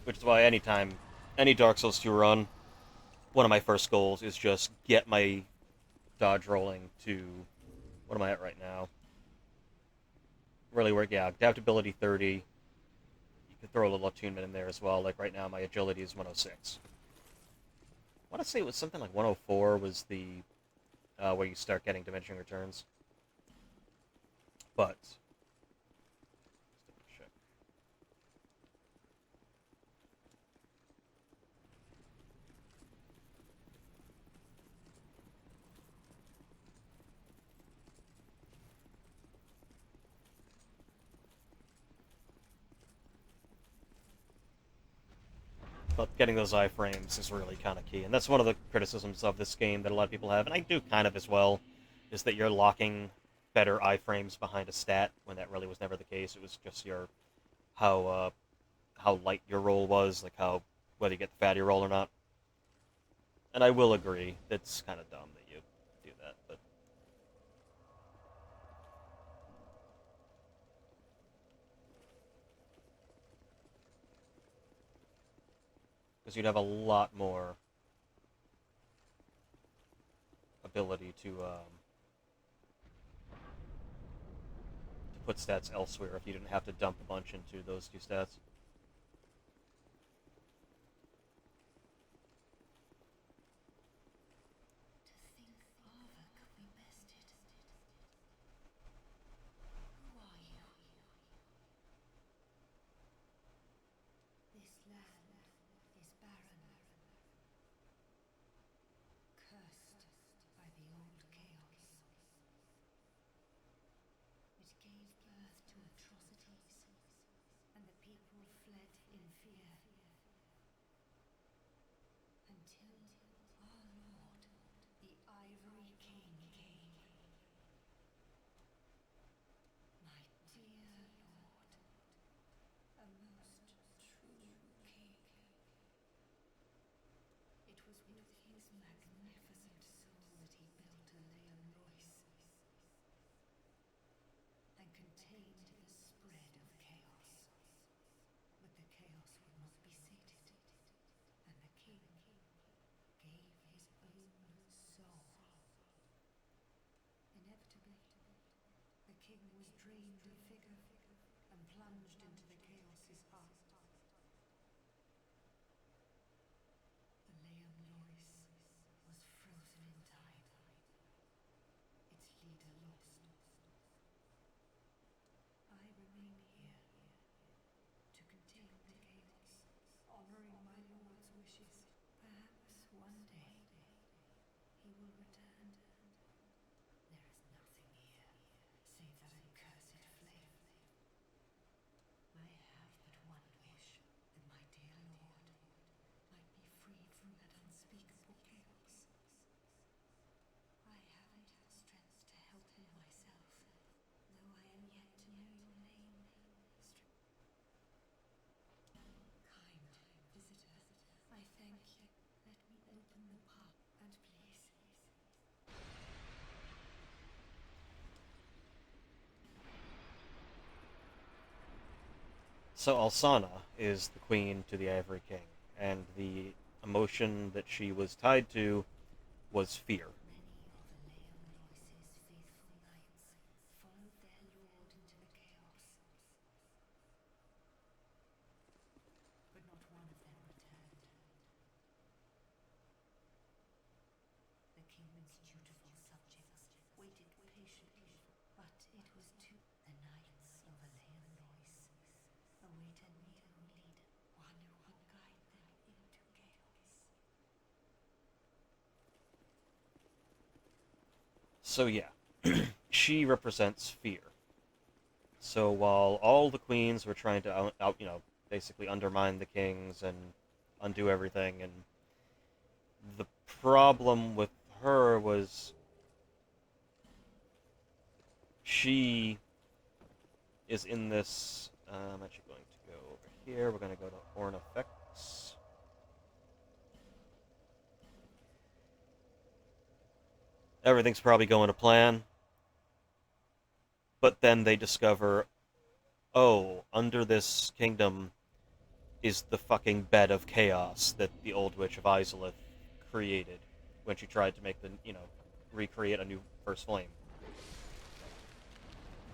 which is why any Dark Souls 2 run, one of my first goals is just get my dodge rolling to, what am I at right now? Really work, yeah, adaptability 30. You could throw a little attunement in there as well. Like right now, my agility is 106. I want to say it was something like 104 was the where you start getting diminishing returns. But getting those iframes is really kind of key, and that's one of the criticisms of this game that a lot of people have, and I do kind of as well, is that you're locking better iframes behind a stat when that really was never the case. It was just your how light your roll was, like how whether you get the fatty roll or not. And I will agree, it's kind of dumb that you do that, but because you'd have a lot more ability to put stats elsewhere if you didn't have to dump a bunch into those two stats. So Alsana is the queen to the Ivory King, and the emotion that she was tied to was fear. So yeah, she represents fear. So while all the queens were trying to basically undermine the kings and undo everything, and the problem with her was she is in this. I'm actually going to go over here. We're going to go to Horn Effects. Everything's probably going to plan, but then they discover, oh, under this kingdom is the fucking bed of chaos that the old witch of Izalith created when she tried to make recreate a new First Flame.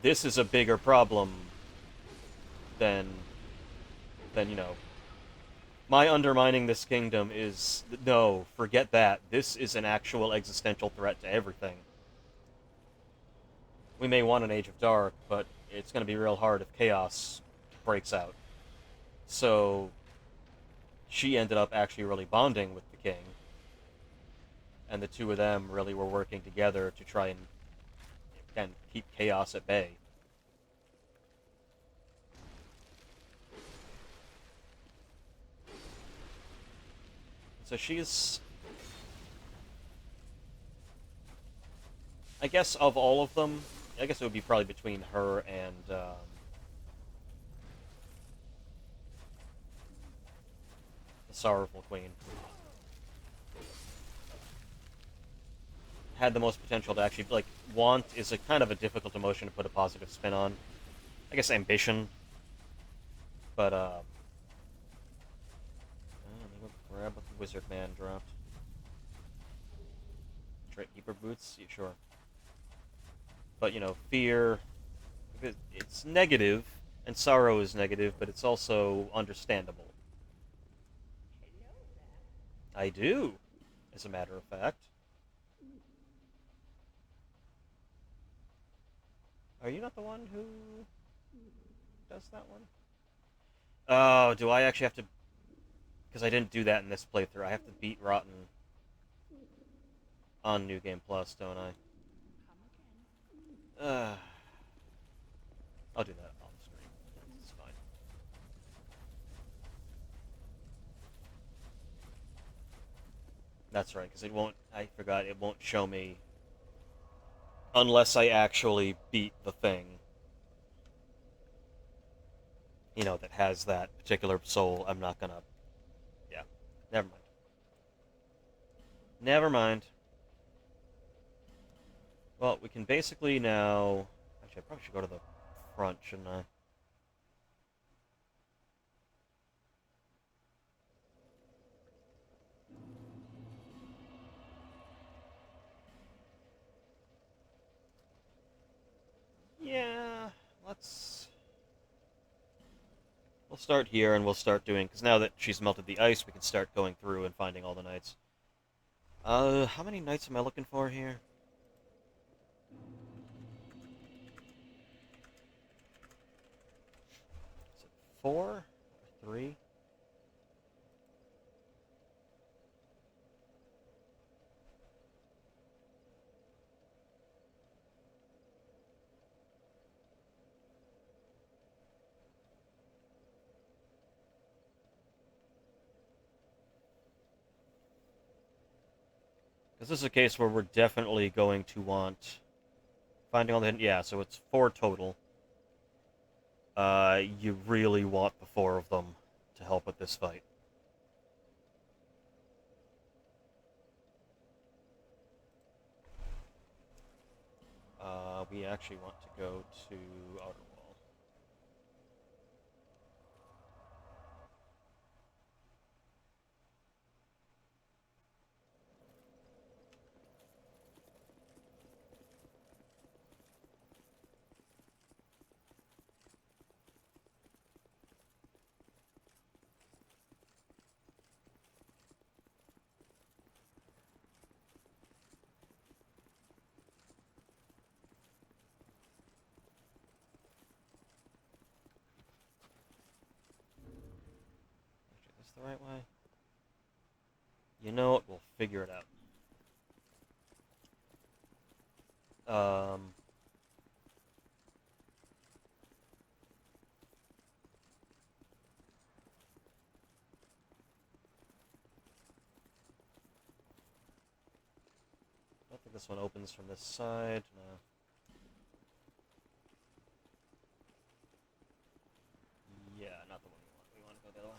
This is a bigger problem than my undermining this kingdom is no, forget that. This is an actual existential threat to everything. We may want an Age of Dark, but it's going to be real hard if chaos breaks out. So she ended up actually really bonding with the king, and the two of them really were working together to try and again keep chaos at bay. So she's, I guess, of all of them, I guess it would be probably between her and the Sorrowful Queen. Had the most potential to actually, like, want is a kind of a difficult emotion to put a positive spin on. I guess ambition, but let me go grab what the Wizard Man dropped. Trait Keeper Boots, yeah, sure. But fear, it's negative, and sorrow is negative, but it's also understandable. I do, as a matter of fact. Are you not the one who does that one? Oh, do I actually have to? Because I didn't do that in this playthrough. I have to beat Rotten on New Game Plus, don't I? I'll do that off screen. It's fine. That's right, because it won't. I forgot it won't show me unless I actually beat the thing. That has that particular soul. I'm not gonna. Yeah, never mind. Never mind. Well, we can basically now. Actually, I probably should go to the front, shouldn't I? Yeah, let's. We'll start here and we'll start doing. Because now that she's melted the ice, we can start going through and finding all the knights. How many knights am I looking for here? Is it 4 or 3? Because this is a case where we're definitely going to want finding all the yeah. So it's 4 total. You really want the 4 of them to help with this fight. We actually want to go to Outer Wall. the right way? You know what? We'll figure it out. I don't think this one opens from this side. No. Yeah, not the one we want. We want to go the other way.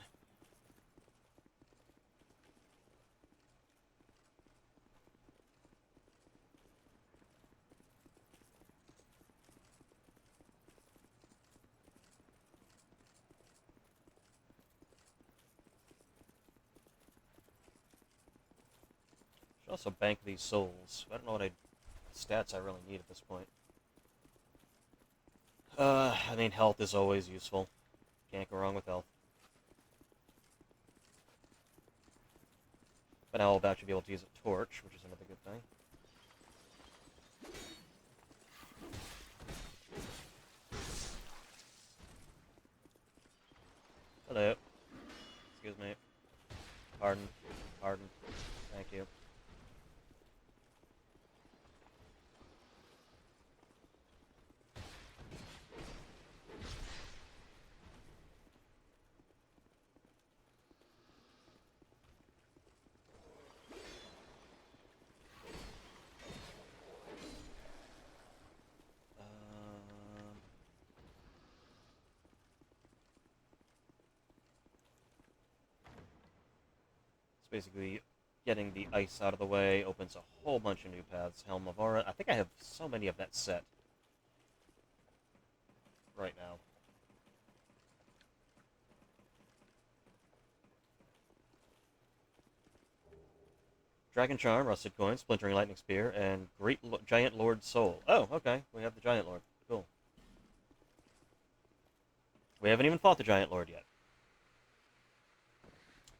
Should also bank these souls. I don't know what stats I really need at this point. I mean, health is always useful. Can't go wrong with health. But now I'll about to be able to use a torch, which is another good thing. Hello. Excuse me. Pardon. Pardon. Thank you. It's basically getting the ice out of the way opens a whole bunch of new paths. Helm of Aura. I think I have so many of that set right now. Dragon Charm, Rusted Coin, Splintering Lightning Spear, and Giant Lord Soul. Oh, okay. We have the Giant Lord. Cool. We haven't even fought the Giant Lord yet.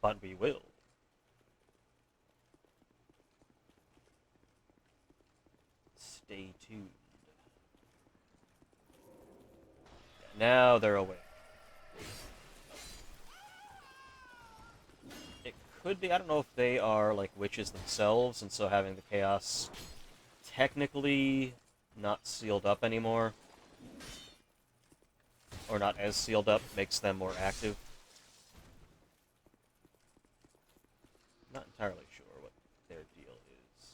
But we will. Stay tuned. Now they're awake. It could be, I don't know if they are like witches themselves, and so having the chaos technically not sealed up anymore, or not as sealed up, makes them more active. Not entirely sure what their deal is.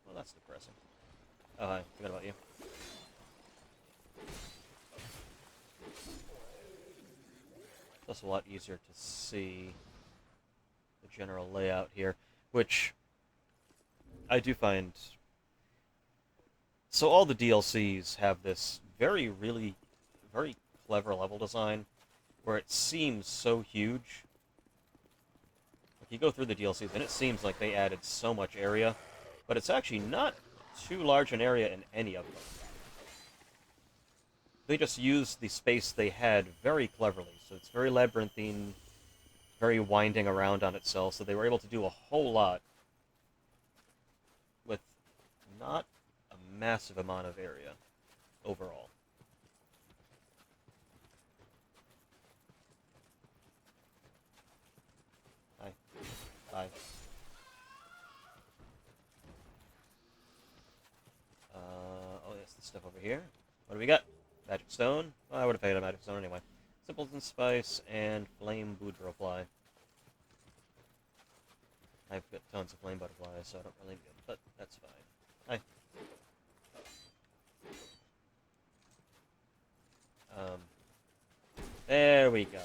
Well, that's depressing. Oh, hi. Forgot about you. It's also a lot easier to see the general layout here, which I do find... So all the DLCs have this very clever level design, where it seems so huge. Like, you go through the DLCs, and it seems like they added so much area, but it's actually not too large an area in any of them. They just used the space they had very cleverly, so it's very labyrinthine, very winding around on itself, so they were able to do a whole lot with not a massive amount of area overall. Hi. Hi. Oh, that's the stuff over here. What do we got? Magic Stone? Well, I would have paid a Magic Stone anyway. Simpleton Spice and Flame Butterfly. I've got tons of Flame Butterflies, so I don't really need them, but that's fine. Hi. There we go.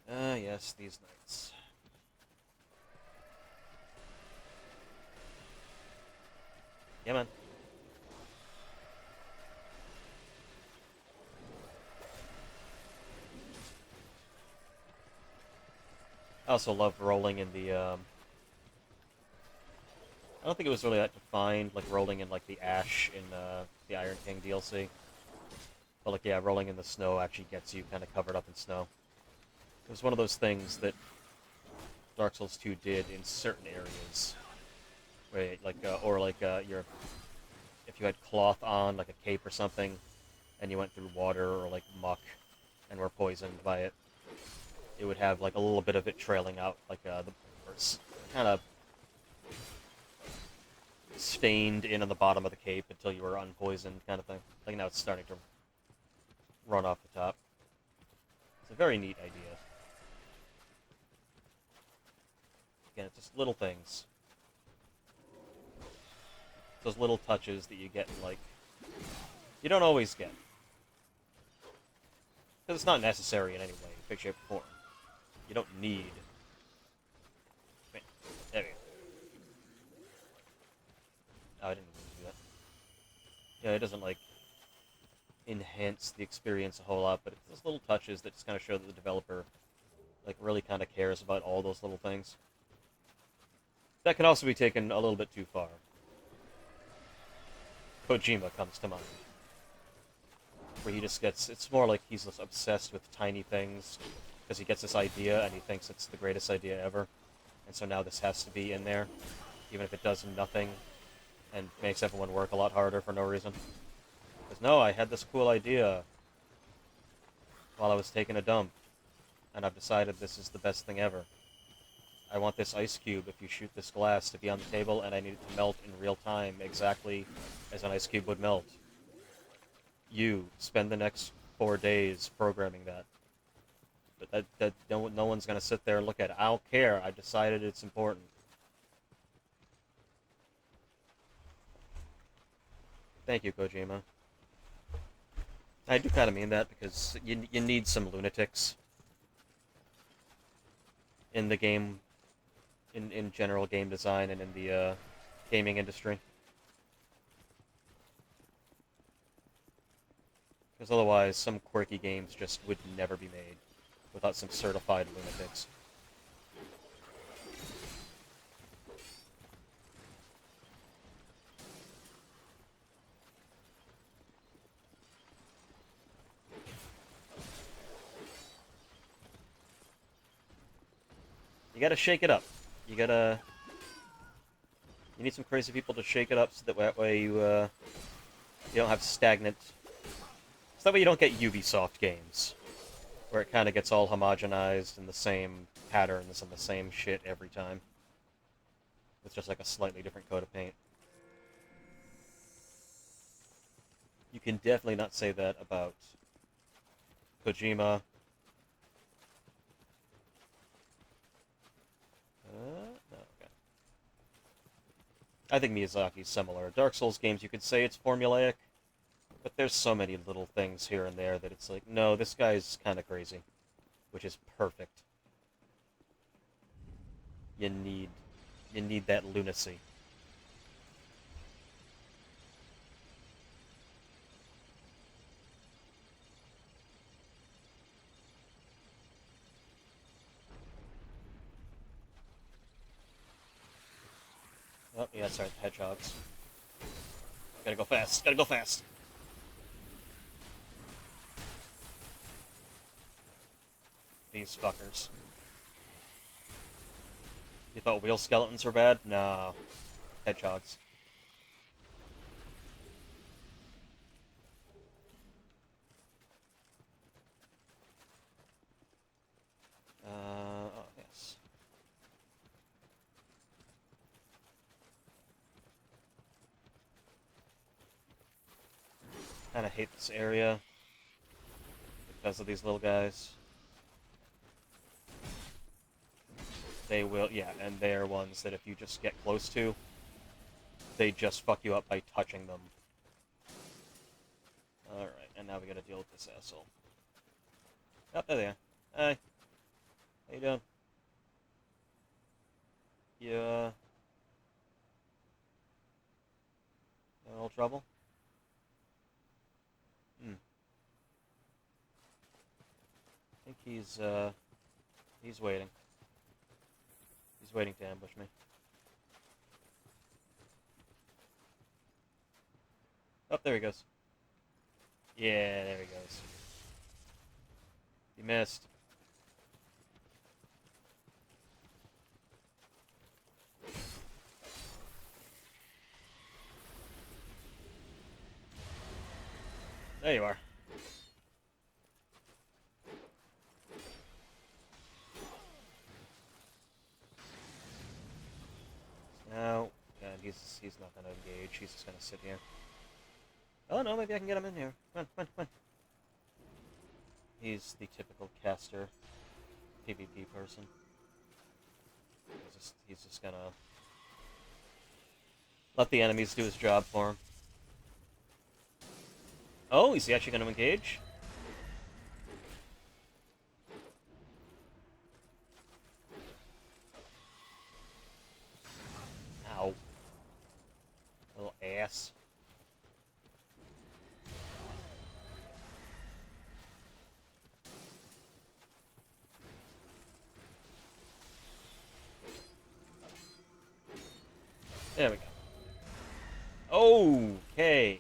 Yes, these knights. Yeah, man. I also love rolling in the, I don't think it was really that defined, like rolling in, like, the ash in, the Iron King DLC. But, like, yeah, rolling in the snow actually gets you kind of covered up in snow. It was one of those things that Dark Souls 2 did in certain areas. Where, like, if you had cloth on, like a cape or something, and you went through water or like muck and were poisoned by it, it would have like a little bit of it trailing out, like the kind of stained in on the bottom of the cape until you were unpoisoned, kind of thing. Like now it's starting to run off the top. It's a very neat idea. Again, it's just little things. Those little touches that you get in, like, you don't always get. Because it's not necessary in any way, shape, shape, or form. You don't need. There we go. Oh, I didn't mean to do that. Yeah, it doesn't, like, enhance the experience a whole lot, but it's those little touches that just kind of show that the developer, like, really kind of cares about all those little things. That can also be taken a little bit too far. Kojima comes to mind. Where he just gets, it's more like he's just obsessed with tiny things, because he gets this idea and he thinks it's the greatest idea ever. And so now this has to be in there, even if it does nothing, and makes everyone work a lot harder for no reason. Because no, I had this cool idea while I was taking a dump, and I've decided this is the best thing ever. I want this ice cube, if you shoot this glass, to be on the table, and I need it to melt in real time, exactly as an ice cube would melt. You spend the next 4 days programming that. But no one's going to sit there and look at it. I don't care. I decided it's important. Thank you, Kojima. I do kind of mean that, because you need some lunatics in the game, in general game design and in the gaming industry. Because otherwise, some quirky games just would never be made without some certified lunatics. You gotta shake it up. You need some crazy people to shake it up so that way you don't have stagnant. So that way you don't get Ubisoft games, where it kind of gets all homogenized in the same patterns and the same shit every time. With just like a slightly different coat of paint. You can definitely not say that about Kojima. No, okay. I think Miyazaki's similar. Dark Souls games, you could say it's formulaic, but there's so many little things here and there that it's like, no, this guy's kind of crazy, which is perfect. You need that lunacy. Oh, yeah, sorry, the hedgehogs. Gotta go fast, gotta go fast! These fuckers. You thought wheel skeletons were bad? No. Hedgehogs. Oh, yes. Kinda hate this area because of these little guys. They will, yeah, and they're ones that if you just get close to, they just fuck you up by touching them. Alright, and now we gotta deal with this asshole. Oh, there they are. Hi. How you doing? You, in a little trouble? Hmm. I think he's waiting. He's waiting to ambush me. Oh, there he goes. Yeah, there he goes. You missed. There you are. he's not going to engage. He's just going to sit here. Oh no, maybe I can get him in here. Come on, come on, come on. He's the typical caster PvP person. He's just gonna let the enemies do his job for him. Oh, is he actually gonna engage? Ow. Little ass. There we go. Okay.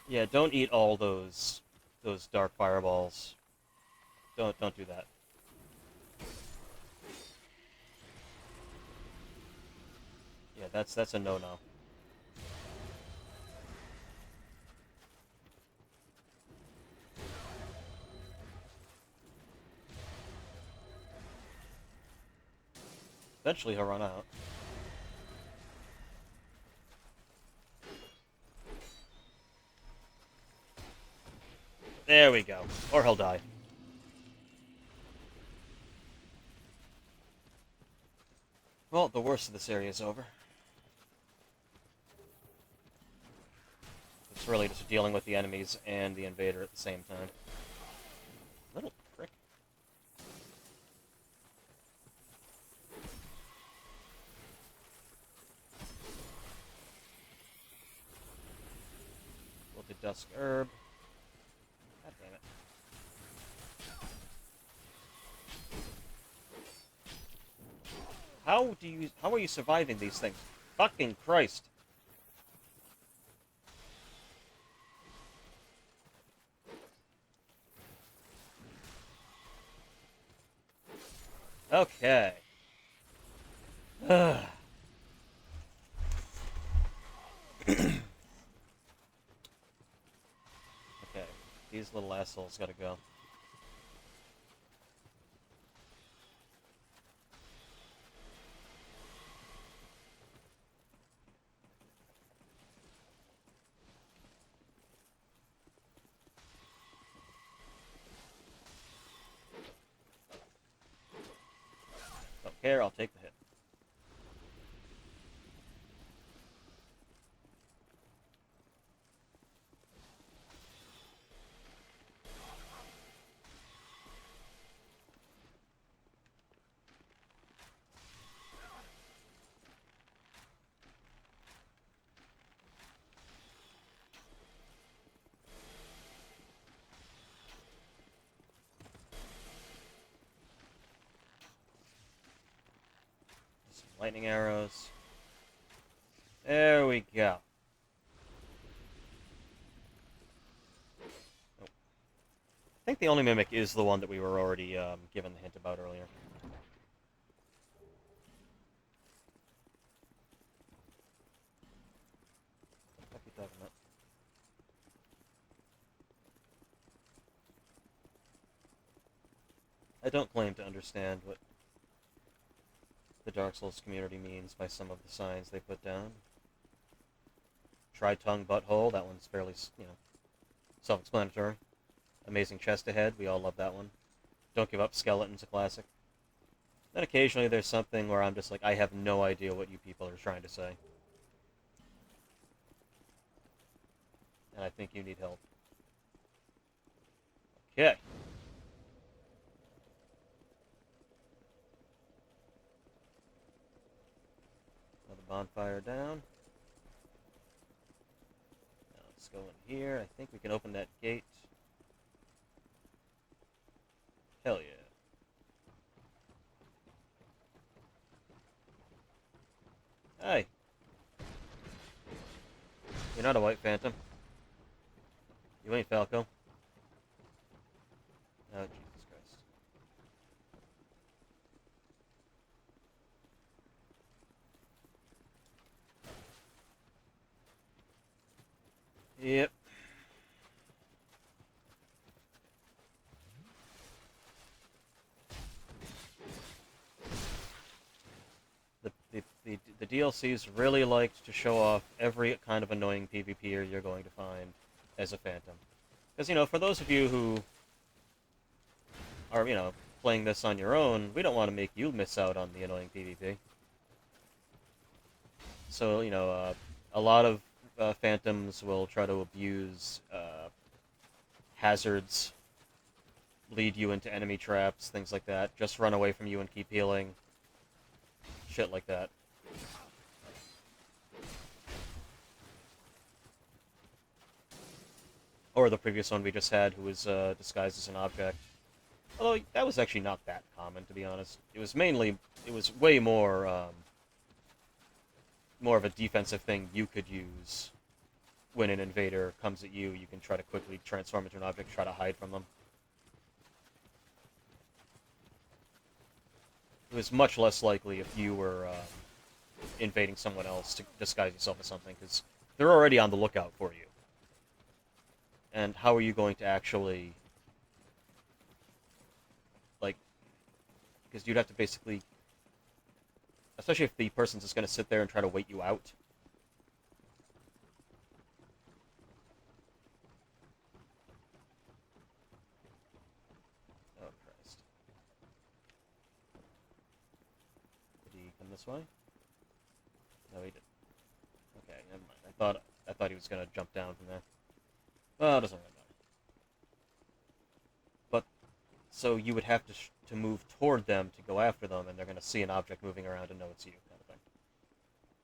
Yeah, don't eat all those dark fireballs. Don't do that. Yeah, that's a no-no. Eventually he'll run out. There we go. Or he'll die. Well, the worst of this area is over. It's really just dealing with the enemies and the invader at the same time. Little prick. Wilted Dusk Herb. God damn it. How are you surviving these things? Fucking Christ. Okay. Okay. These little assholes gotta go. Don't care, I'll take the hit. Some lightning arrows. There we go. Oh. I think the only mimic is the one that we were already given the hint about earlier. What are you talking about? I don't claim to understand what the Dark Souls community means by some of the signs they put down. Tri-tongue butthole, that one's fairly, self-explanatory. Amazing chest ahead, we all love that one. Don't give up, skeleton's a classic. Then occasionally there's something where I'm just like, I have no idea what you people are trying to say. And I think you need help. Okay. Another bonfire down. Now let's go in here. I think we can open that gate. Hell yeah. Hey. You're not a white phantom. You ain't Falco. Oh, Jesus Christ. Yep. DLCs really liked to show off every kind of annoying PvPer you're going to find as a Phantom. Because, for those of you who are, playing this on your own, we don't want to make you miss out on the annoying PvP. So, a lot of Phantoms will try to abuse hazards, lead you into enemy traps, things like that. Just run away from you and keep healing. Shit like that. Or the previous one we just had, who was disguised as an object. Although, that was actually not that common, to be honest. It was way more, more of a defensive thing you could use when an invader comes at you. You can try to quickly transform into an object, try to hide from them. It was much less likely if you were invading someone else to disguise yourself as something, because they're already on the lookout for you. And how are you going to actually, because you'd have to basically, especially if the person's just going to sit there and try to wait you out. Oh, Christ. Did he come this way? No, he didn't. Okay, never mind. I thought he was going to jump down from there. Well, it doesn't really matter. But, so you would have to move toward them to go after them, and they're going to see an object moving around and know it's you, kind of thing.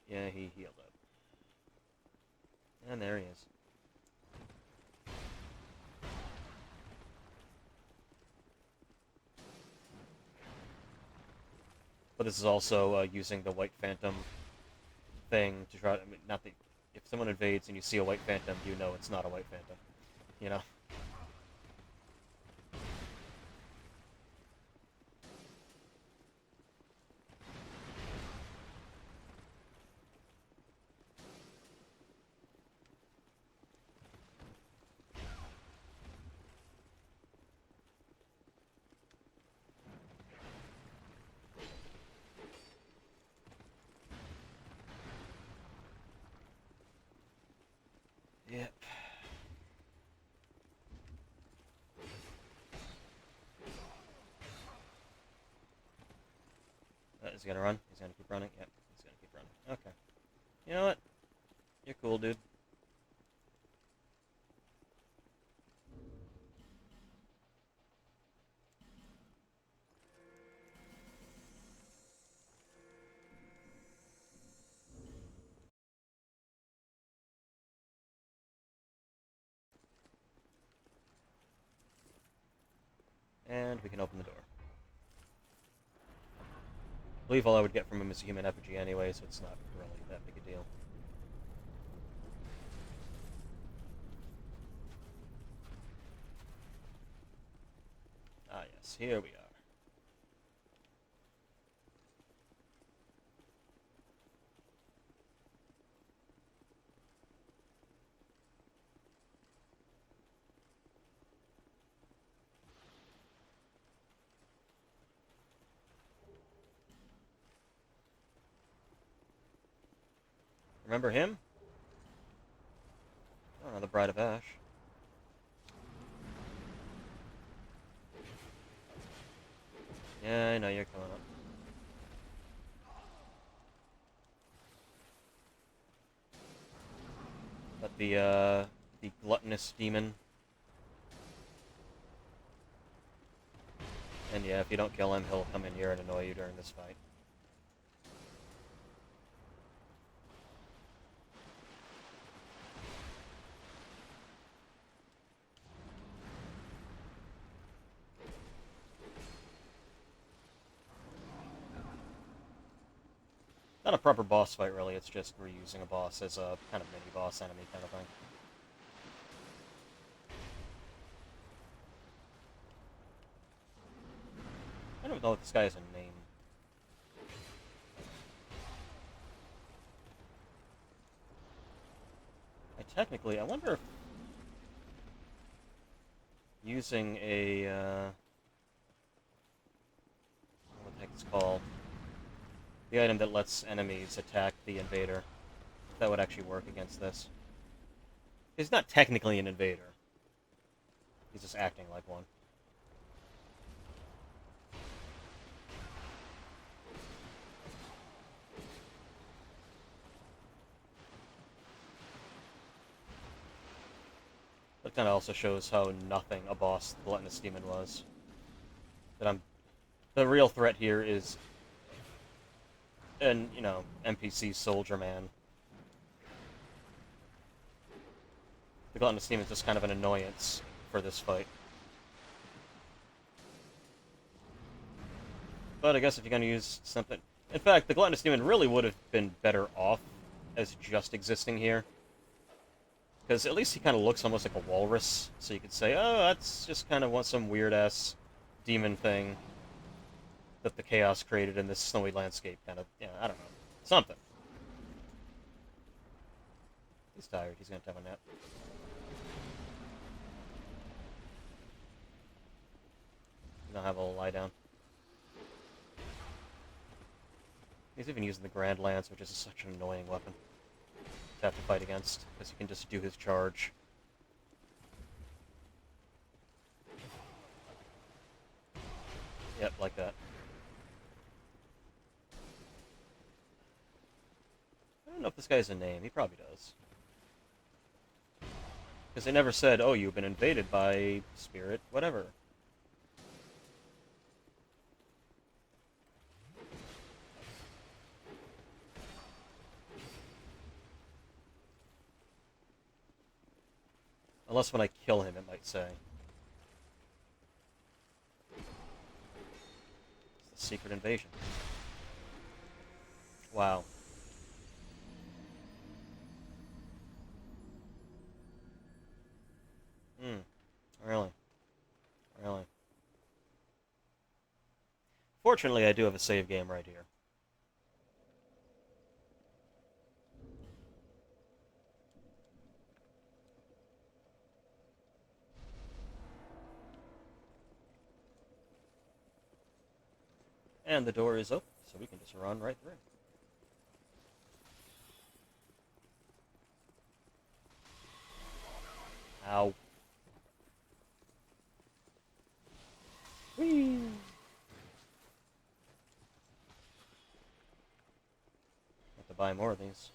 Yeah, he healed up. And there he is. But this is also using the White Phantom thing to try to, not that, if someone invades and you see a White Phantom, you know it's not a White Phantom. You know? Yep. Is he gonna run? He's gonna keep running? Yep, he's gonna keep running. Okay. You know what? You're cool, dude. And we can open the door. I believe all I would get from him is a human effigy anyway, so it's not really that big a deal. Ah, yes, here we are. Remember him? Oh, the Bride of Ash. Yeah, I know you're coming up. But the gluttonous demon. And yeah, if you don't kill him, he'll come in here and annoy you during this fight. Not a proper boss fight, really. It's just reusing a boss as a kind of mini-boss enemy kind of thing. I don't know if this guy has a name. I wonder if using a, what the heck it's called? The item that lets enemies attack the invader. That would actually work against this. He's not technically an invader. He's just acting like one. That kind of also shows how nothing a boss the Gluttonous Demon was. The real threat here is an, NPC soldier man. The Gluttonous Demon is just kind of an annoyance for this fight. But I guess if you're going to use something... In fact, the Gluttonous Demon really would have been better off as just existing here. Because at least he kind of looks almost like a walrus, so you could say, oh, that's just kind of some weird-ass demon thing that the Chaos created in this snowy landscape, kind of, I don't know. Something. He's tired. He's going to have a nap. He's going to have a lie down. He's even using the Grand Lance, which is such an annoying weapon to have to fight against, because he can just do his charge. Yep, like that. I don't know if this guy has a name. He probably does. Because they never said, oh, you've been invaded by spirit, whatever. Unless when I kill him, it might say. It's the secret invasion. Wow. Really? Really? Fortunately, I do have a save game right here. And the door is open, so we can just run right through. Ow. Whee! Have to buy more of these.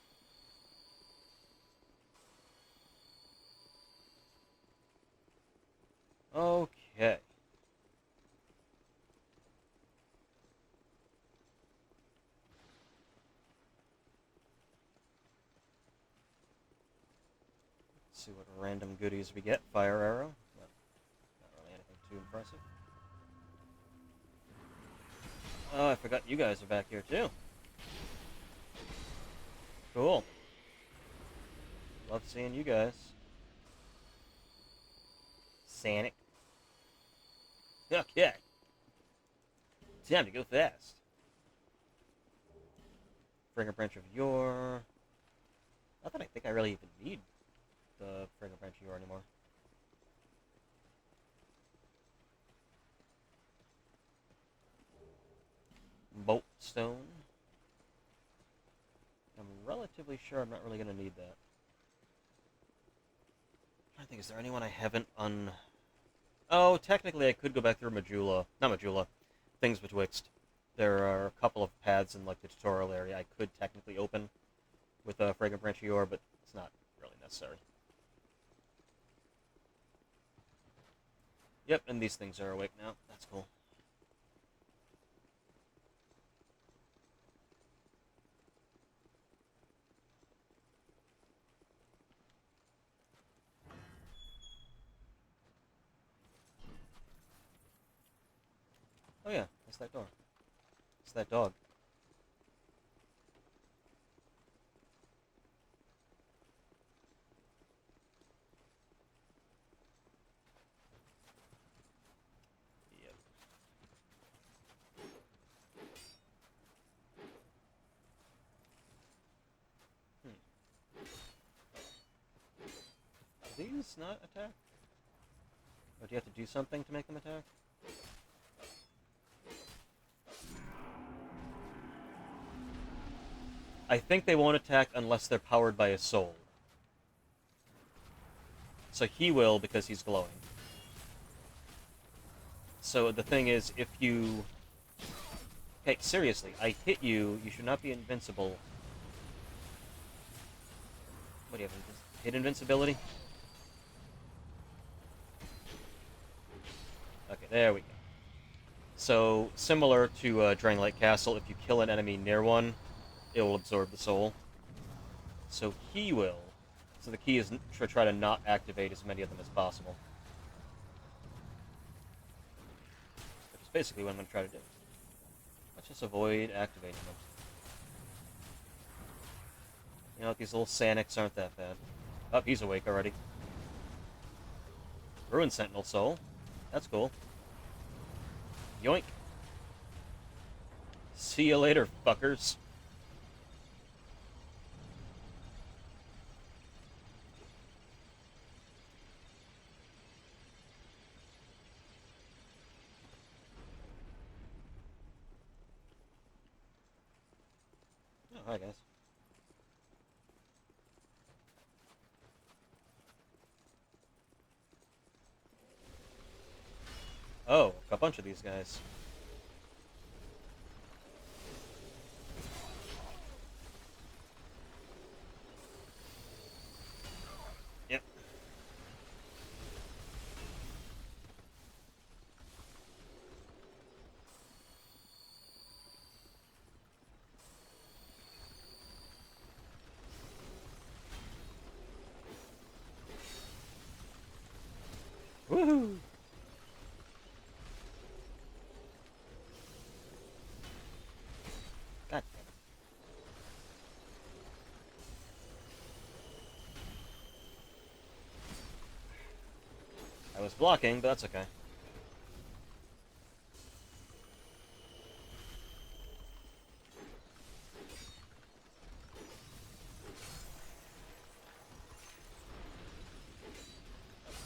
Okay. Let's see what random goodies we get. Fire arrow. Not really anything too impressive. Oh, I forgot you guys are back here too. Cool. Love seeing you guys. Sonic. Okay. Time to go fast. Fragrant Branch of Yore. Not that I think I really even need the Fragrant Branch of Yore anymore. Bolt Stone. I'm relatively sure I'm not really going to need that. I think, is there anyone I haven't Oh, technically I could go back through Majula. Not Majula. Things Betwixt. There are a couple of paths in, like, the tutorial area I could technically open with a Fragrant Branch of Yore, but it's not really necessary. Yep, and these things are awake now. That's cool. Oh yeah, that's that door. It's that dog. Yep. Do these not attack? Or do you have to do something to make them attack? I think they won't attack unless they're powered by a soul. So he will because he's glowing. So the thing is, if you... Hey, seriously, I hit you, you should not be invincible. What do you have? Hit invincibility? Okay, there we go. So, similar to Dragon Light Castle, if you kill an enemy near one, it will absorb the soul. So he will. So the key is to try to not activate as many of them as possible. Which is basically what I'm going to try to do. Let's just avoid activating them. You know, these little Sanics aren't that bad. Oh, he's awake already. Ruin Sentinel Soul. That's cool. Yoink. See you later, fuckers. Oh, hi, guys. Oh, a bunch of these guys. Yep. Woohoo! God damn it. I was blocking, but that's okay.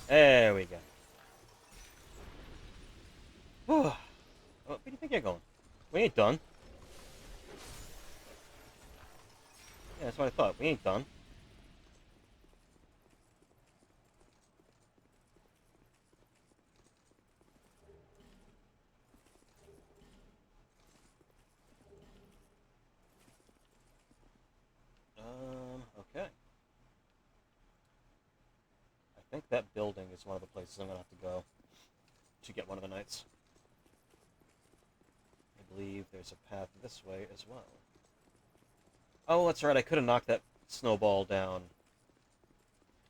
There we go. Where do you think you're going? We ain't done. Yeah, that's what I thought. We ain't done. Okay. I think that building is one of the places I'm gonna have to go to get one of the knights. I believe there's a path this way as well. Oh, that's right, I could have knocked that snowball down.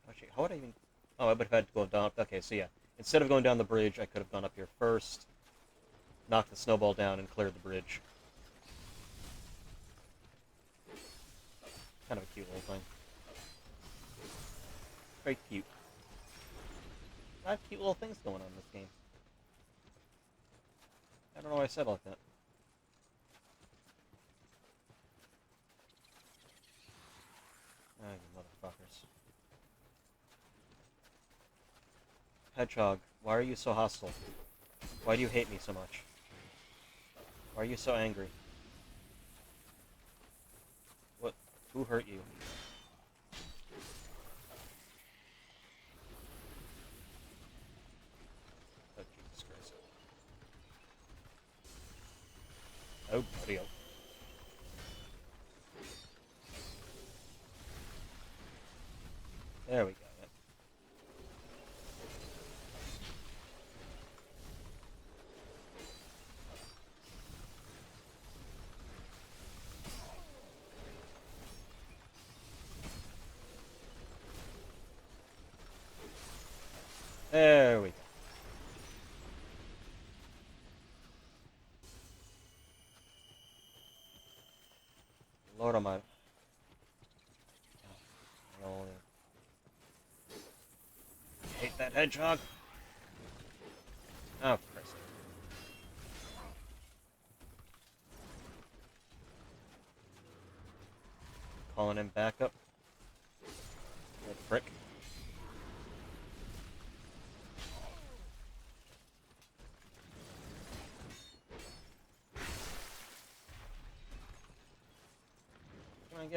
Actually, how would I even... Oh, I would have had to go down... Okay, so yeah. Instead of going down the bridge, I could have gone up here first, knocked the snowball down, and cleared the bridge. Kind of a cute little thing. Very cute. A lot of cute little things going on in this game. I don't know why I said like that. Ah, you motherfuckers. Hedgehog, why are you so hostile? Why do you hate me so much? Why are you so angry? What? Who hurt you? Oh, Jesus Christ. Oh, buddy, oh. There we go. Yep. There we go. Lord Almighty. Oh, I hate that hedgehog. Oh, for Christ's sake. Calling him back up. Little prick. Come on,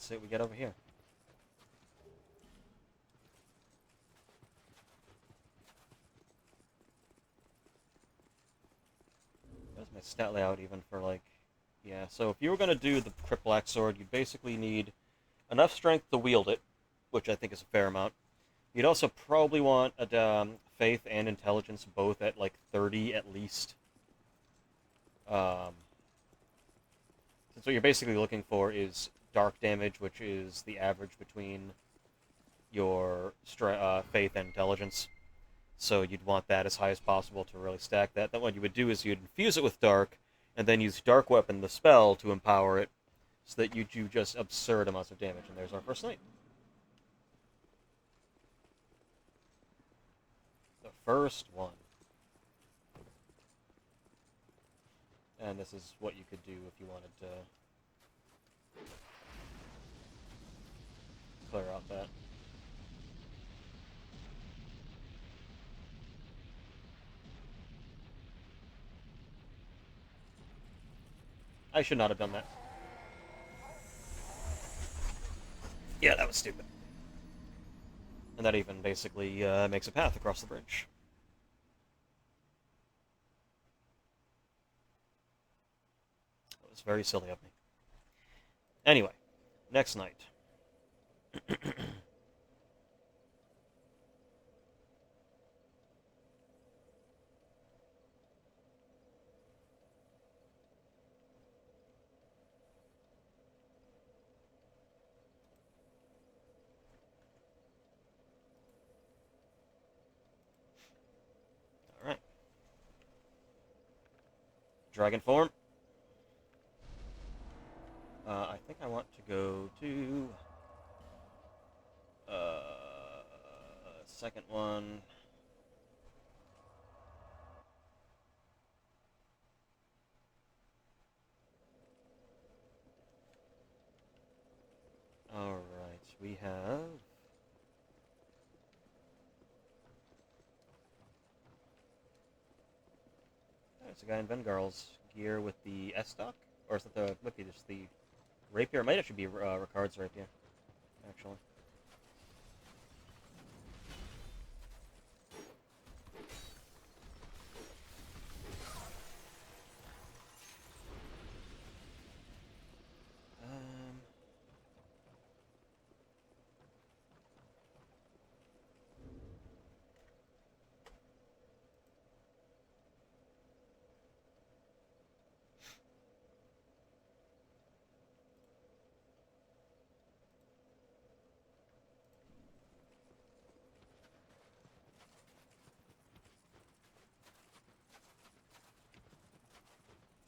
let's see what we get over here. Where's my stat layout even for, like... Yeah, so if you were going to do the Crypt Black Sword, you'd basically need enough strength to wield it, which I think is a fair amount. You'd also probably want faith and intelligence both at, like, 30 at least. Since what you're basically looking for is dark damage, which is the average between your faith and intelligence. So you'd want that as high as possible to really stack that. Then what you would do is you'd infuse it with dark, and then use Dark Weapon, the spell, to empower it, so that you do just absurd amounts of damage. And there's our first knight. The first one. And this is what you could do if you wanted to clear out that. I should not have done that. Yeah, that was stupid. And that even basically makes a path across the bridge. That was very silly of me. Anyway, next night. Alright. Dragon form. I think I want to go to... second one. Alright, we have... There's a guy in Vengarl's gear with the S-Stock? Or is it the... Might be just the rapier? It might actually be Ricard's rapier, actually.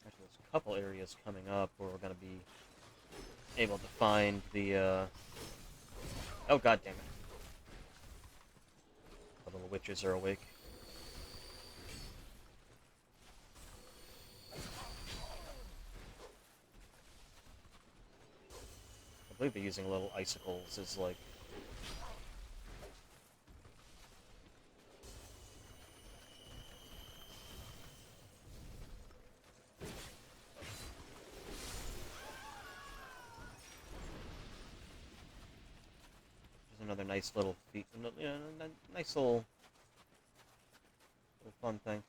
Actually, there's a couple areas coming up where we're going to be able to find the, Oh, god damn it. The little witches are awake. I believe they're using little icicles as, like... Another nice little nice little fun thing.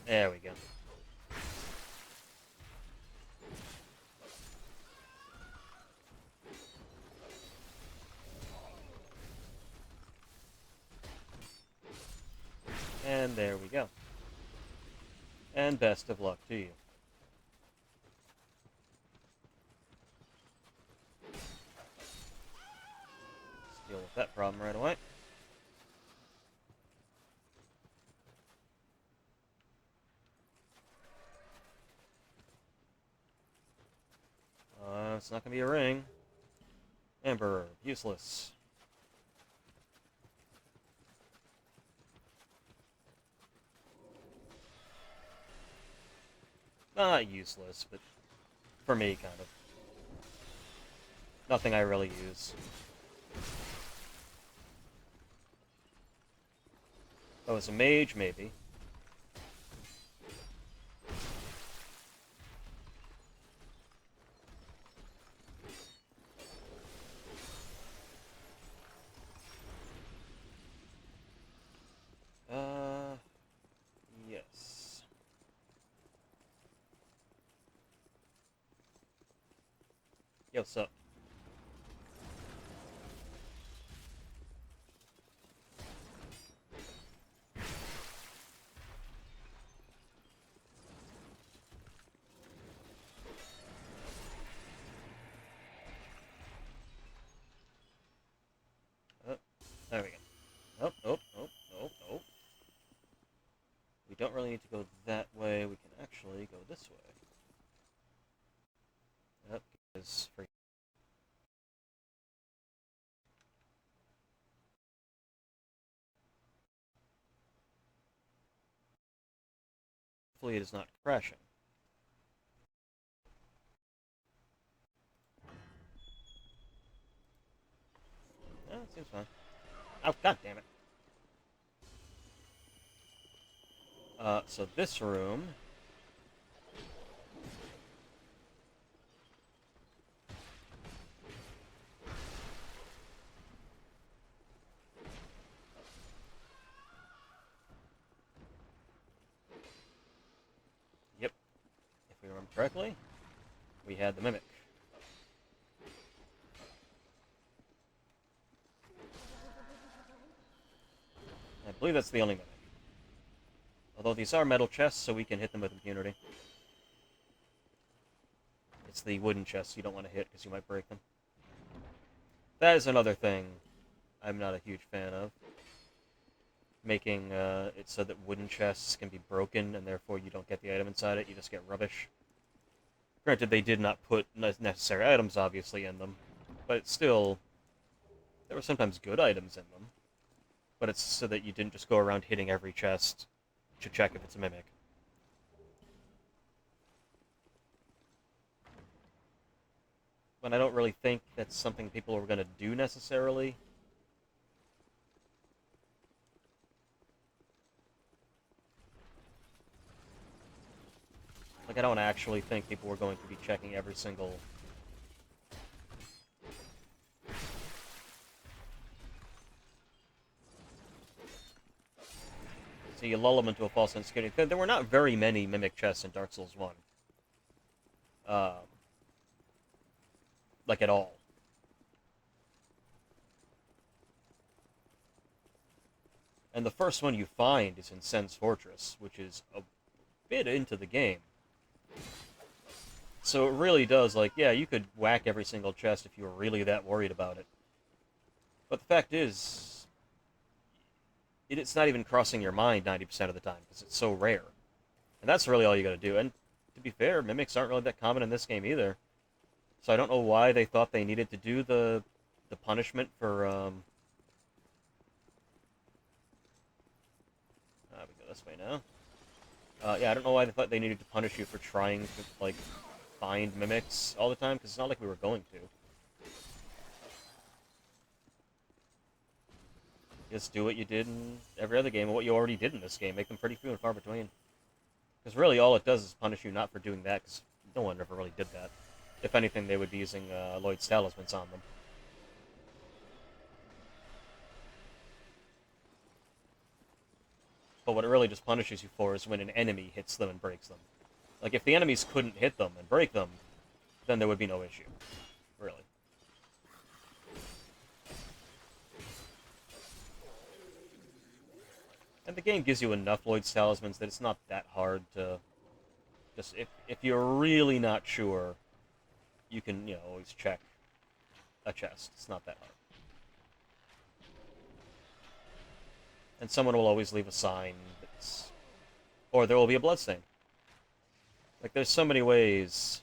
There we go. And there we go. And best of luck to you. Deal with that problem right away. It's not going to be a ring. Emperor, useless. Not useless, but for me, kind of. Nothing I really use. Oh, as a mage, maybe. what's up. Oh, there we go. Oh, oh, oh, oh, oh. We don't really need to go that way. We can actually go this way. Yep, because for hopefully it is not crashing. Yeah, it seems fine. Oh, god damn it. So this room... Yep. If we remember correctly, we had the Mimic. I believe that's the only Mimic. Although these are metal chests, so we can hit them with impunity. It's the wooden chests you don't want to hit because you might break them. That is another thing I'm not a huge fan of. Making it so that wooden chests can be broken and therefore you don't get the item inside it, you just get rubbish. Granted, they did not put necessary items, obviously, in them, but it's still... There were sometimes good items in them, but it's so that you didn't just go around hitting every chest to check if it's a Mimic. But I don't really think that's something people are going to do necessarily. Like, I don't actually think people were going to be checking every single... So you lull them into a false sense of security. There were not very many Mimic chests in Dark Souls 1. Like, at all. And the first one you find is in Sen's Fortress, which is a bit into the game. So it really does, like, yeah, you could whack every single chest if you were really that worried about it. But the fact is, it's not even crossing your mind 90% of the time, because it's so rare. And that's really all you gotta do. And to be fair, Mimics aren't really that common in this game either. So I don't know why they thought they needed to do the punishment for, we go this way now. Yeah, I don't know why they thought they needed to punish you for trying to, like, find Mimics all the time, because it's not like we were going to. Just do what you did in every other game, and what you already did in this game. Make them pretty few and far between. Because really all it does is punish you not for doing that, because no one ever really did that. If anything, they would be using Lloyd's talismans on them. But what it really just punishes you for is when an enemy hits them and breaks them. Like, if the enemies couldn't hit them and break them, then there would be no issue. Really. And the game gives you enough Lloyd's talismans that it's not that hard to... Just, if you're really not sure, you can, you know, always check a chest. It's not that hard. And someone will always leave a sign that's... Or there will be a bloodstain. Like, there's so many ways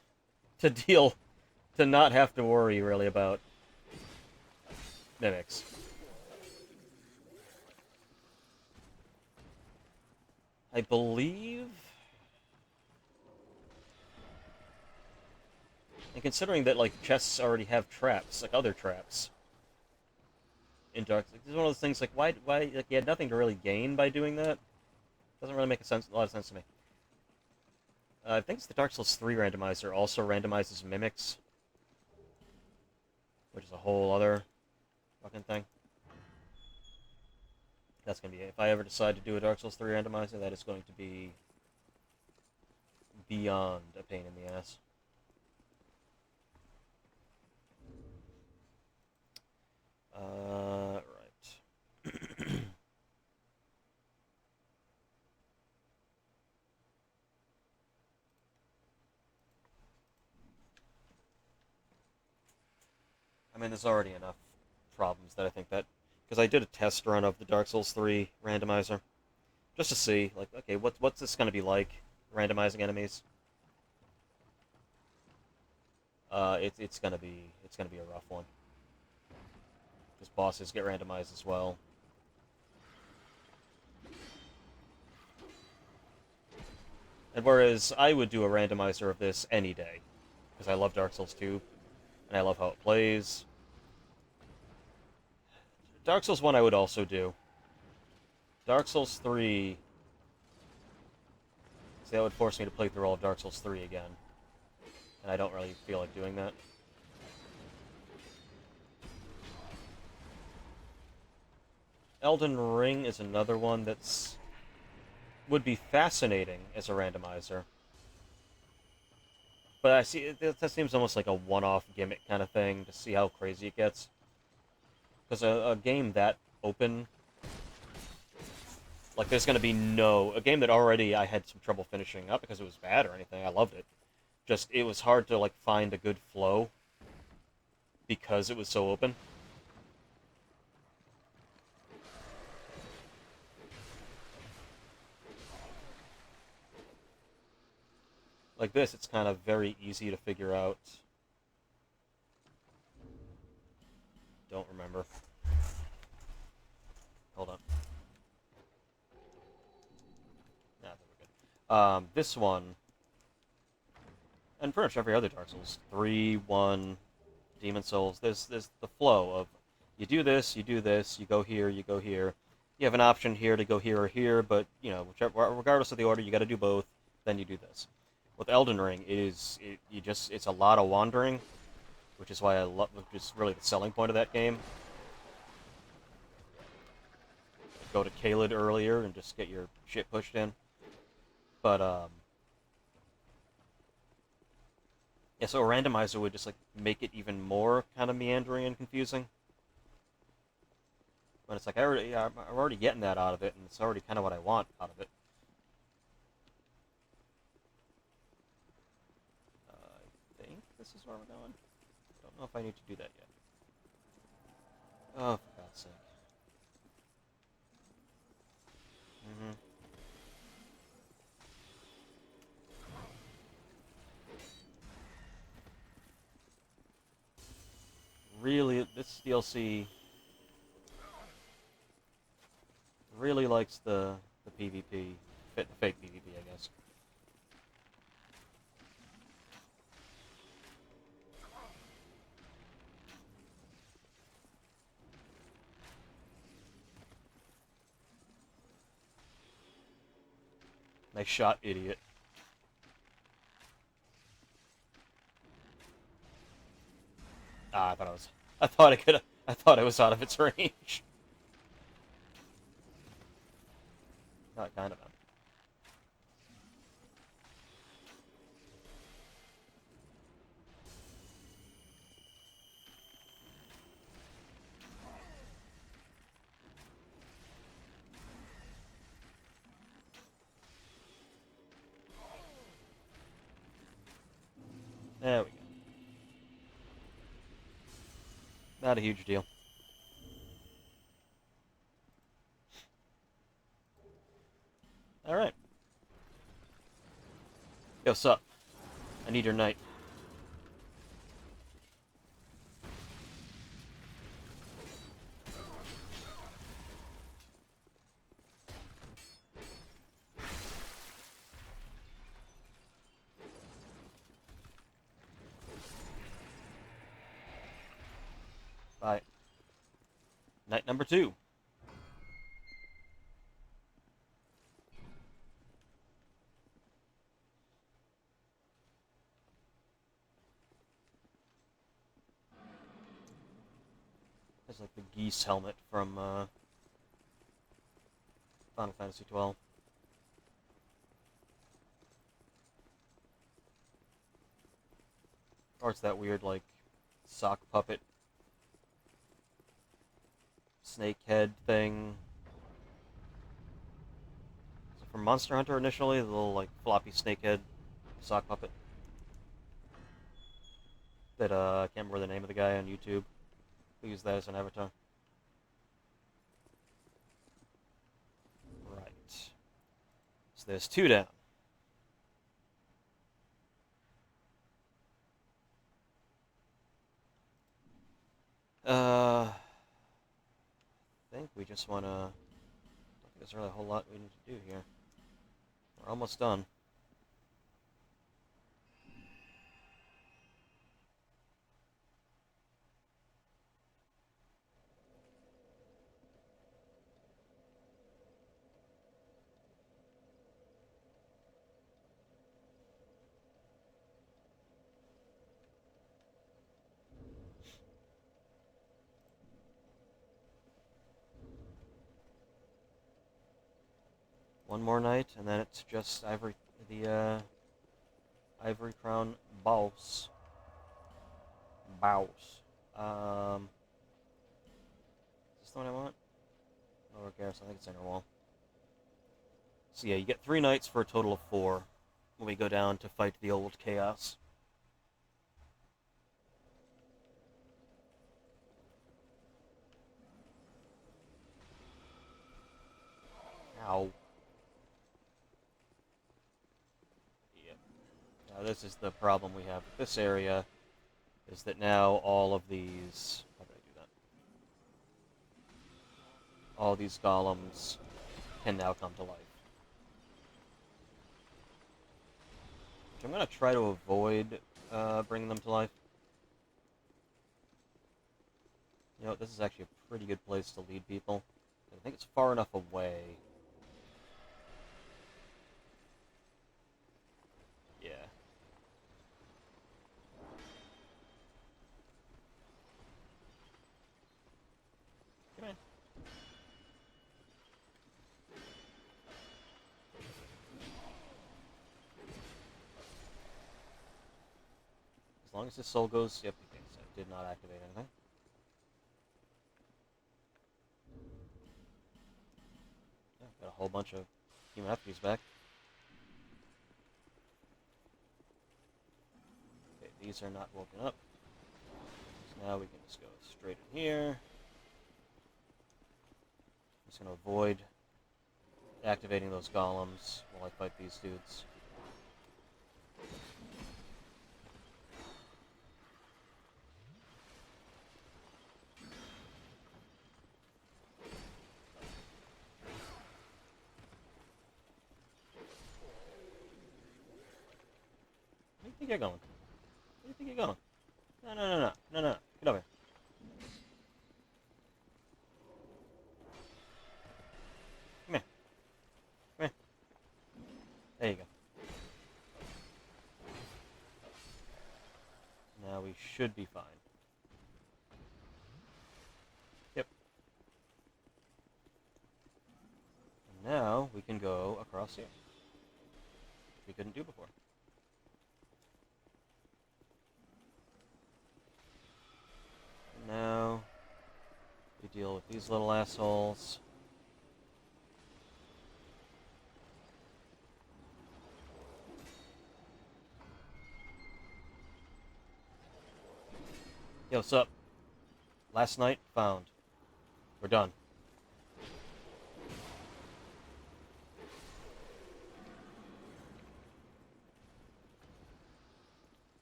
to deal... To not have to worry, really, about Mimics. I believe... And considering that, like, chests already have traps, like other traps, in Dark Souls, this is one of those things, like, why, like, you had nothing to really gain by doing that? Doesn't really make a lot of sense to me. I think it's the Dark Souls 3 randomizer also randomizes Mimics, which is a whole other fucking thing. That's gonna be it. If I ever decide to do a Dark Souls 3 randomizer, that is going to be beyond a pain in the ass. Right. I mean, there's already enough problems that I think that because I did a test run of the Dark Souls 3 randomizer just to see, like, okay, what's this gonna be like, randomizing enemies? It's gonna be a rough one because bosses get randomized as well. And whereas I would do a randomizer of this any day because I love Dark Souls 2 and I love how it plays. Dark Souls 1 I would also do. Dark Souls 3, see, that would force me to play through all of Dark Souls 3 again, and I don't really feel like doing that. Elden Ring is another one that's would be fascinating as a randomizer, but I see that seems almost like a one-off gimmick kind of thing to see how crazy it gets. Because a game that open, like there's going to be a game that already I had some trouble finishing, not because it was bad or anything, I loved it. Just it was hard to like find a good flow because it was so open. Like this, it's kind of very easy to figure out. Don't remember. Hold on. Nah, there we go. This one, and pretty much every other Dark Souls, 3, 1, Demon Souls, there's the flow of you do this, you go here, you go here. You have an option here to go here or here, but regardless of the order, you got to do both. Then you do this. With Elden Ring, it's a lot of wandering, which is why I love, which is really the selling point of that game. Go to Caelid earlier and just get your shit pushed in. But yeah, so a randomizer would just like make it even more kind of meandering and confusing. But it's like I'm already getting that out of it, and it's already kind of what I want out of it. I think this is where we're going. Don't know if I need to do that yet. Oh, for God's sake. Mm-hmm. Really, this DLC really likes the PvP, the fake PvP, I guess. Nice shot, idiot. Ah, I thought I was. I thought I could. I thought it was out of its range. Not kind of. There we go. Not a huge deal. All right. Yo, sup? I need your knight. Bye. Knight number 2. It's like the geese helmet from Final Fantasy 12. Or it's that weird like sock puppet snakehead thing. Is it from Monster Hunter initially? The little, like, floppy snakehead sock puppet. That, I can't remember the name of the guy on YouTube who used that as an avatar. Right. So there's 2 down. I think we just want to... I don't think there's really a whole lot we need to do here. We're almost done. One more night, and then it's just the Ivory Crown boss. Boss. Is this the one I want? Lower Garrison, I think it's inner wall. So yeah, you get 3 nights for a total of 4 when we go down to fight the old Chaos. Ow. Yep. Now this is the problem we have with this area, is that now all of these... How did I do that? All these golems can now come to life. Which I'm going to try to avoid bringing them to life. You know, this is actually a pretty good place to lead people. I think it's far enough away. Yeah. Come in. As long as his soul goes... Yep, okay, so it did not activate anything. Yeah, got a whole bunch of human effigies back. Okay, these are not woken up. So now we can just go straight in here. I'm just going to avoid activating those golems while I fight these dudes. Where do you think you're going? Where do you think you're going? No, no, no, no. No, no, no. Get over here. Come here. Come here. There you go. Now we should be fine. Yep. And now we can go across here. Which we couldn't do before. And now we deal with these little assholes. Yo, what's up? Last night, found. We're done.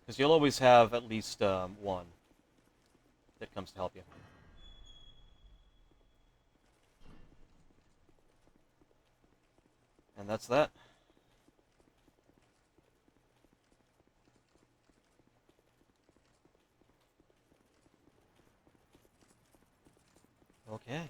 Because you'll always have at least one that comes to help you. And that's that. Okay.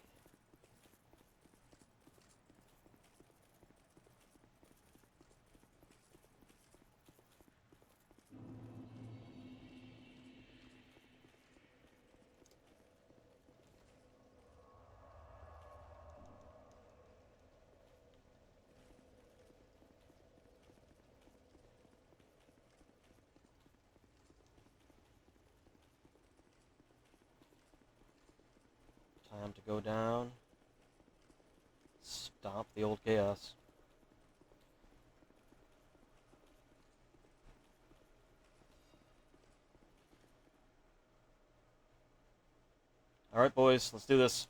Time to go down. Stop the old chaos. Alright, boys, let's do this.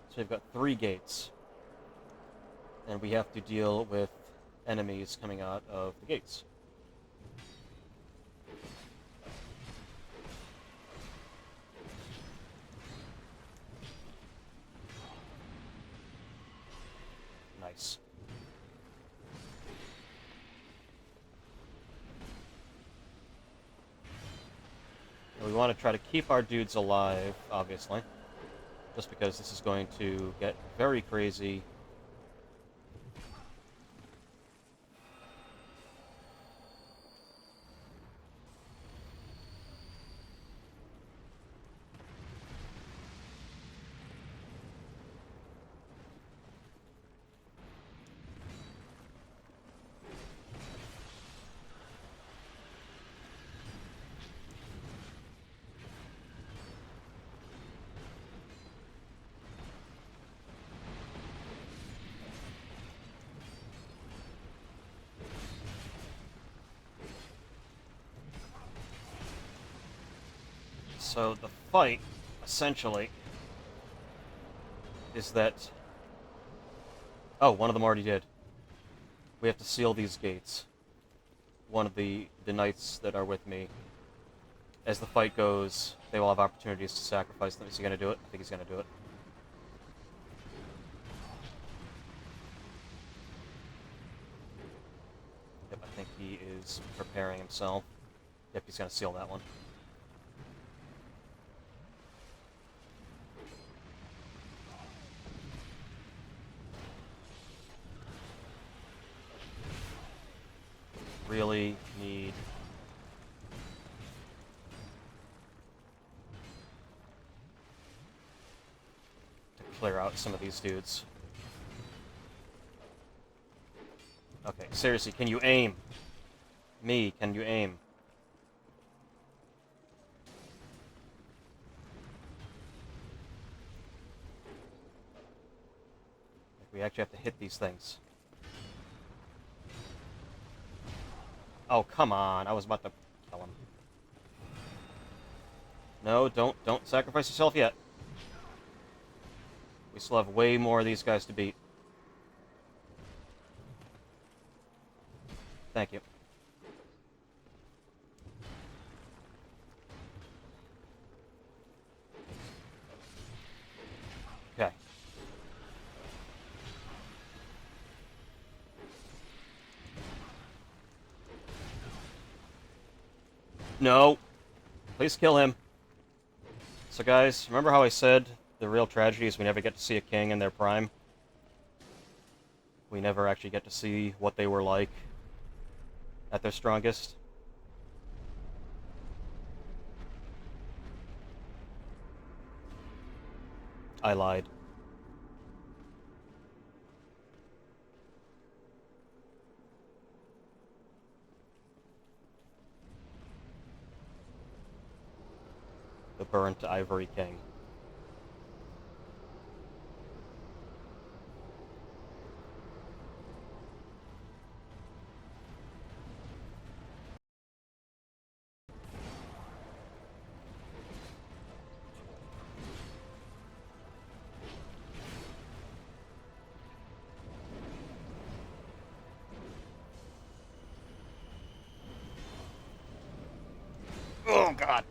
So we've got 3 gates. And we have to deal with enemies coming out of the gates. Nice. And we want to try to keep our dudes alive, obviously. Just because this is going to get very crazy. So the fight, essentially, is that... Oh, one of them already did. We have to seal these gates. One of the knights that are with me. As the fight goes, they will have opportunities to sacrifice them. Is he going to do it? I think he's going to do it. Yep, I think he is preparing himself. Yep, he's going to seal that one. Really need to clear out some of these dudes. Okay, seriously, can you aim? Me, can you aim? We actually have to hit these things. Oh, come on. I was about to kill him. No, don't sacrifice yourself yet. We still have way more of these guys to beat. Thank you. Okay. No. Please kill him. So guys, remember how I said the real tragedy is we never get to see a king in their prime? We never actually get to see what they were like at their strongest? I lied. The burnt Ivory King. Oh, God.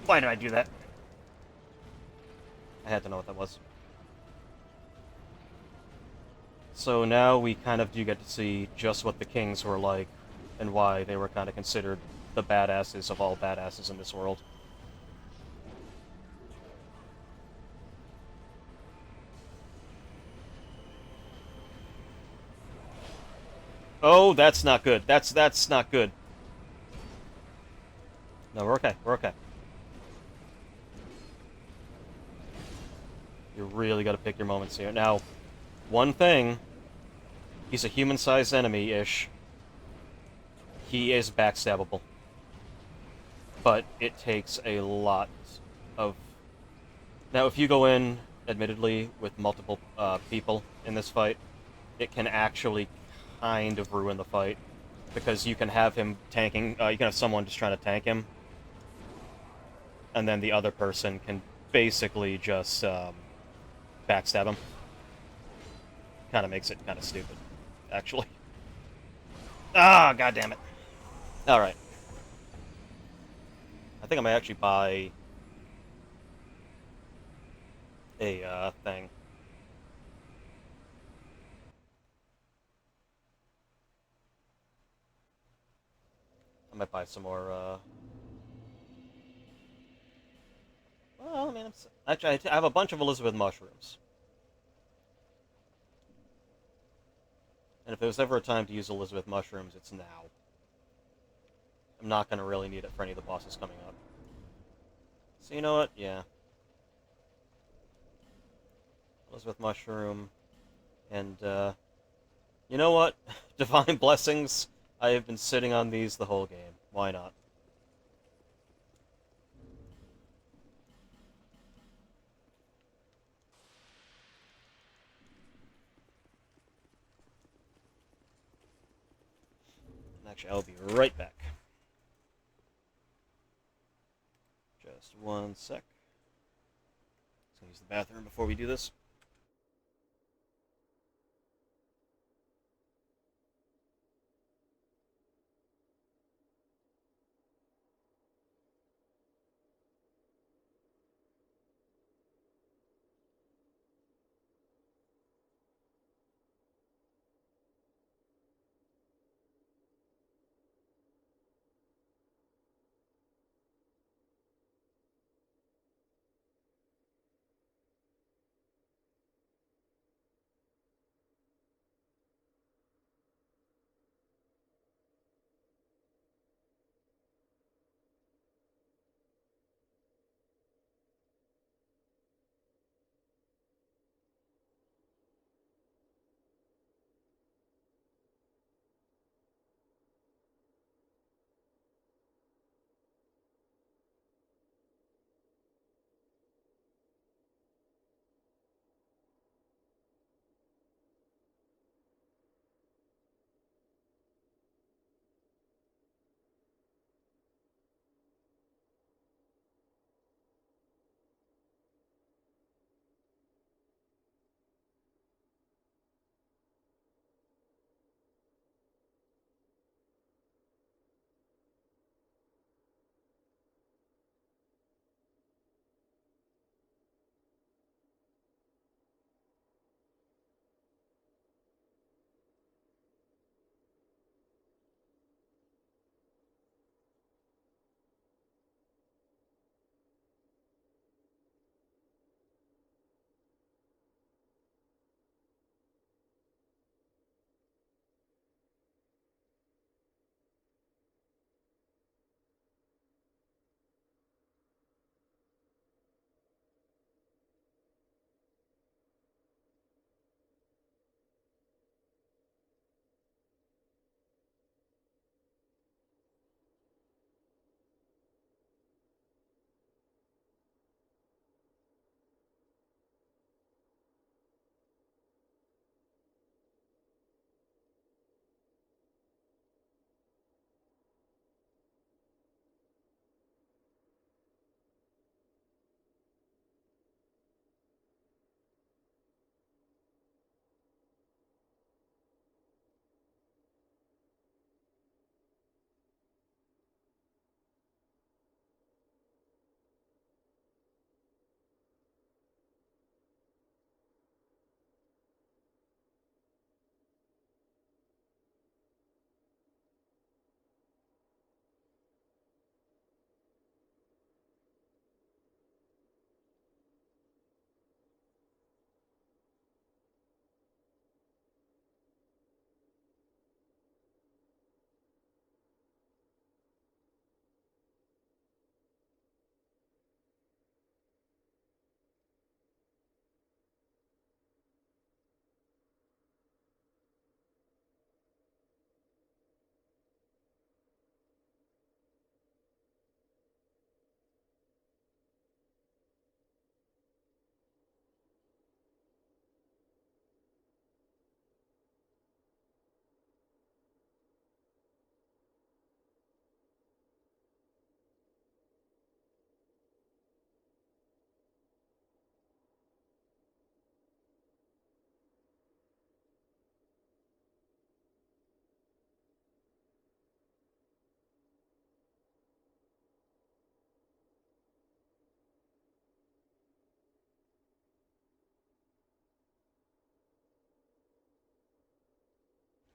Why did I do that? I had to know what that was. So now we kind of do get to see just what the kings were like and why they were kind of considered the badasses of all badasses in this world. Oh, that's not good. That's not good. No, we're okay. We're okay. You really got to pick your moments here. Now, one thing, he's a human-sized enemy-ish. He is backstabbable. But it takes a lot of... Now, if you go in, admittedly, with multiple people in this fight, it can actually kind of ruin the fight. Because you can have him tanking... you can have someone just trying to tank him. And then the other person can basically just backstab him. Kind of makes it kind of stupid, actually. Ah, god damn it. Alright. I think I might actually buy a thing. I might buy some more, well, I mean, actually, I have a bunch of Elizabeth mushrooms. And if there was ever a time to use Elizabeth mushrooms, it's now. I'm not going to really need it for any of the bosses coming up. So you know what? Yeah. Elizabeth mushroom. And, you know what? Divine blessings. I have been sitting on these the whole game. Why not? Actually, I'll be right back. Just one sec. Just gonna use the bathroom before we do this.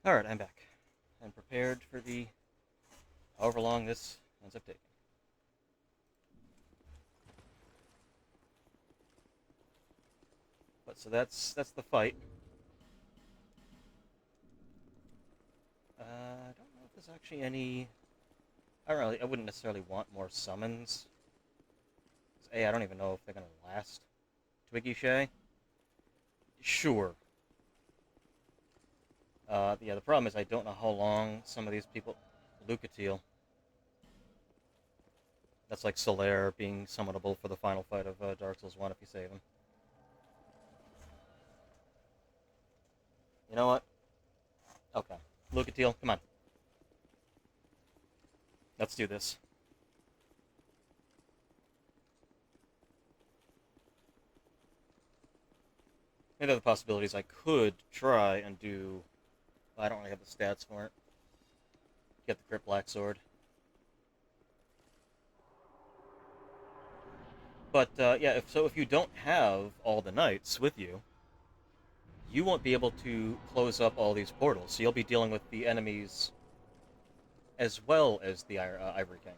Alright, I'm back. And prepared for the however long this ends up taking. But so that's the fight. I don't know if there's actually any. I wouldn't necessarily want more summons. I don't even know if they're gonna last. Twiggy Shay? Sure. Yeah, the problem is I don't know how long some of these people... Lucatiel. That's like Solaire being summonable for the final fight of Dark Souls 1 if you save him. You know what? Okay. Lucatiel, come on. Let's do this. Maybe the possibilities I could try and do... I don't really have the stats for it. Get the Crypt Black Sword. But, yeah, if you don't have all the knights with you, you won't be able to close up all these portals, so you'll be dealing with the enemies as well as the Ivory King.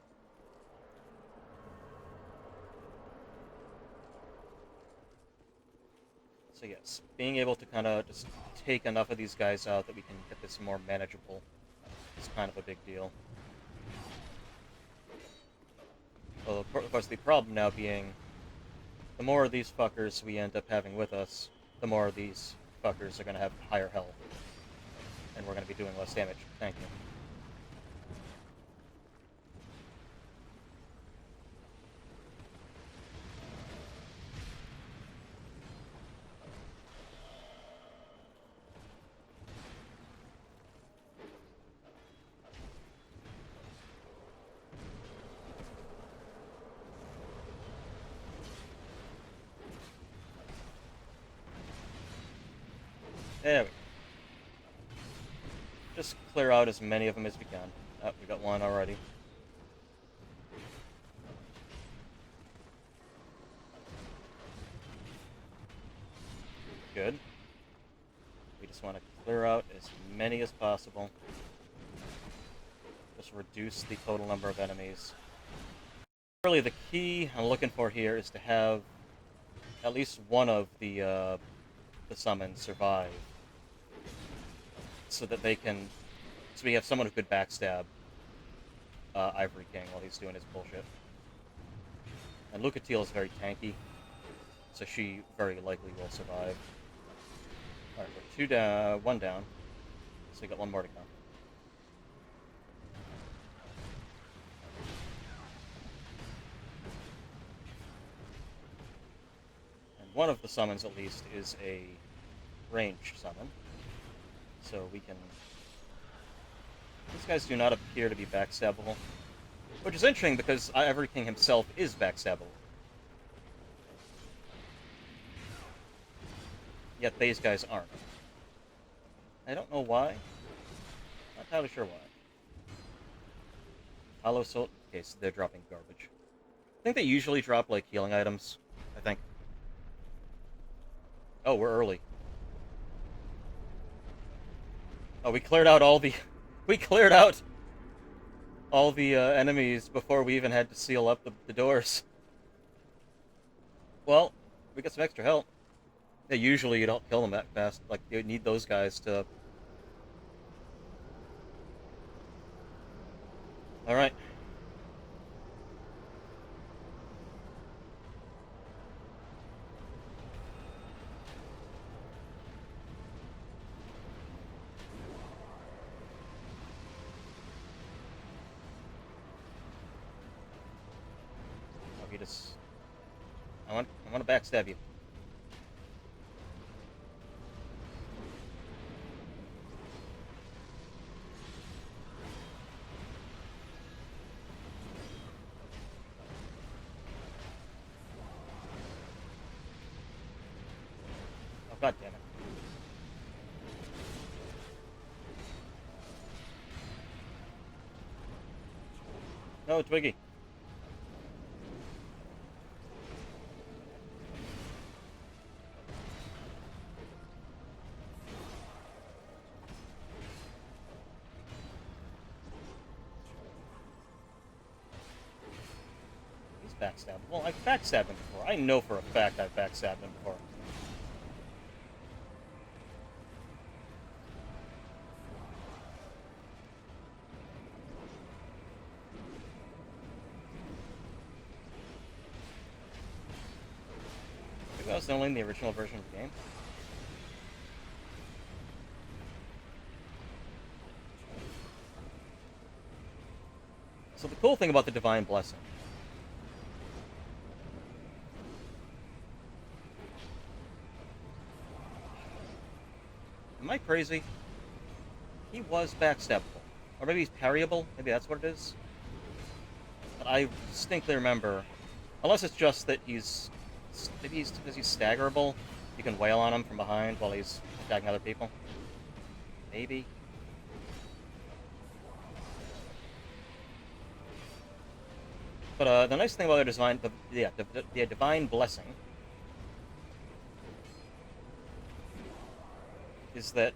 So yes, being able to kind of just take enough of these guys out that we can get this more manageable is kind of a big deal. Well, of course, the problem now being, the more of these fuckers we end up having with us, the more of these fuckers are going to have higher health. And we're going to be doing less damage. Thank you. There we go. Just clear out as many of them as we can. Oh, we got one already. Good. We just want to clear out as many as possible. Just reduce the total number of enemies. Really, the key I'm looking for here is to have at least one of the summons survive, so that they can. So we have someone who could backstab Ivory King while he's doing his bullshit. And Lucatiel is very tanky, so she very likely will survive. Alright, we're one down. So we got one more to come. And one of the summons, at least, is a ranged summon. So we can... These guys do not appear to be backstabbable. Which is interesting, because Ivory King himself is backstabbable. Yet these guys aren't. I don't know why. Not entirely sure why. Hollow Soul... Okay, so they're dropping garbage. I think they usually drop, like, healing items. I think. Oh, we're early. Oh, we cleared out all the... We cleared out all the enemies before we even had to seal up the doors. Well, we got some extra help. Yeah, usually you don't kill them that fast. Like, you need those guys to... Alright. I want to backstab you. Oh, god damn it. No, Twiggy. backstabbed. Well, I've backstabbed him before. I know for a fact I've backstabbed him before. Maybe I was only in the original version of the game. So the cool thing about the Divine Blessing am I crazy? He was backstabbable. Or maybe he's parryable. Maybe that's what it is. But I distinctly remember, unless it's just that maybe he's because he's staggerable, you can wail on him from behind while he's attacking other people. Maybe. But the nice thing about the Divine Blessing is that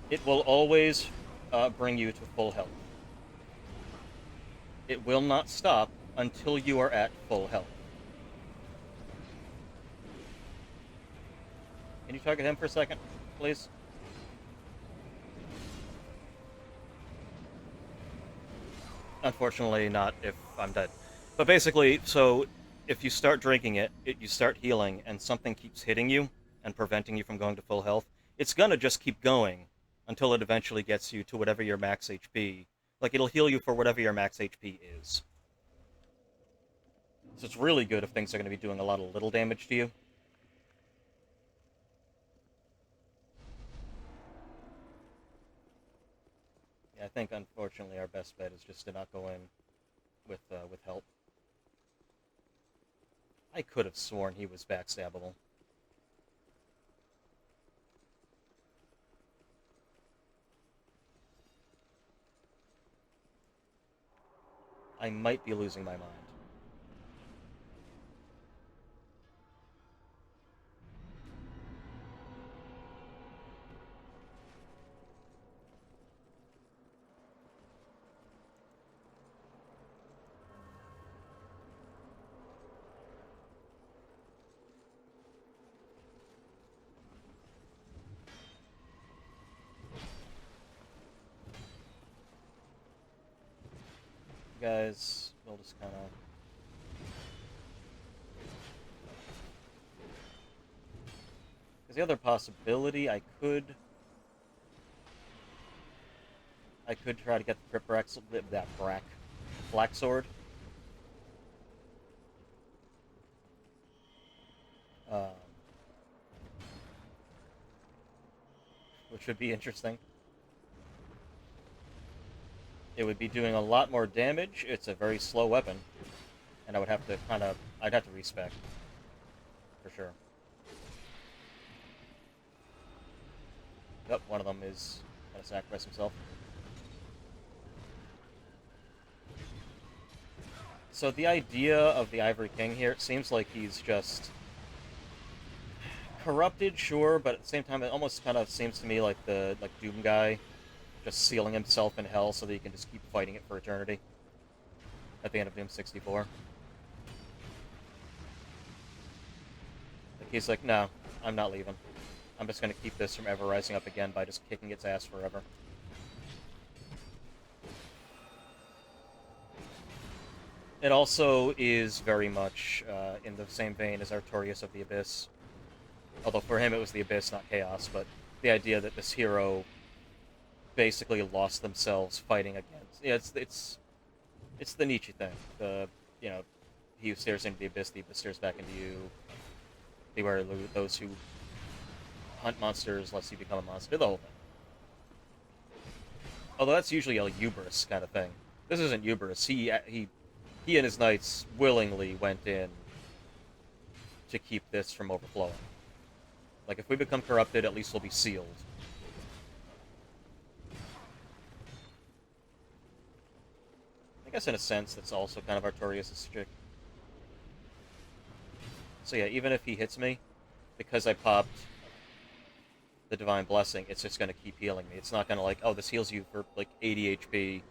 it will always bring you to full health. It will not stop until you are at full health. Can you target him for a second, please? Unfortunately, not if I'm dead. But basically, so if you start drinking you start healing, and something keeps hitting you and preventing you from going to full health, it's gonna just keep going until it eventually gets you to whatever your max HP. Like, it'll heal you for whatever your max HP is. So it's really good if things are going to be doing a lot of little damage to you. Yeah, I think, unfortunately, our best bet is just to not go in with help. I could have sworn he was backstabbable. I might be losing my mind. You guys, we'll just kind of... Because the other possibility, I could try to get the Black Sword. Um, which would be interesting. It would be doing a lot more damage. It's a very slow weapon, and I would have to I'd have to respec for sure. Yep, one of them is gonna sacrifice himself. So the idea of the Ivory King here, it seems like he's just corrupted, sure, but at the same time, it almost kind of seems to me like the Doom guy, just sealing himself in hell so that he can just keep fighting it for eternity. At the end of Doom 64. Like, he's like, no, I'm not leaving. I'm just gonna keep this from ever rising up again by just kicking its ass forever. It also is very much in the same vein as Artorias of the Abyss. Although for him it was the Abyss, not Chaos, but the idea that this hero basically lost themselves fighting against... Yeah, it's the Nietzsche thing. He who stares into the Abyss stares back into you. Beware those who hunt monsters lest you become a monster. The whole thing. Although that's usually a hubris kind of thing. This isn't hubris. He and his knights willingly went in to keep this from overflowing. Like, if we become corrupted, at least we'll be sealed. I guess in a sense, that's also kind of Artorias' trick. So yeah, even if he hits me, because I popped the Divine Blessing, it's just going to keep healing me. It's not going to like, oh, this heals you for like 80 HP,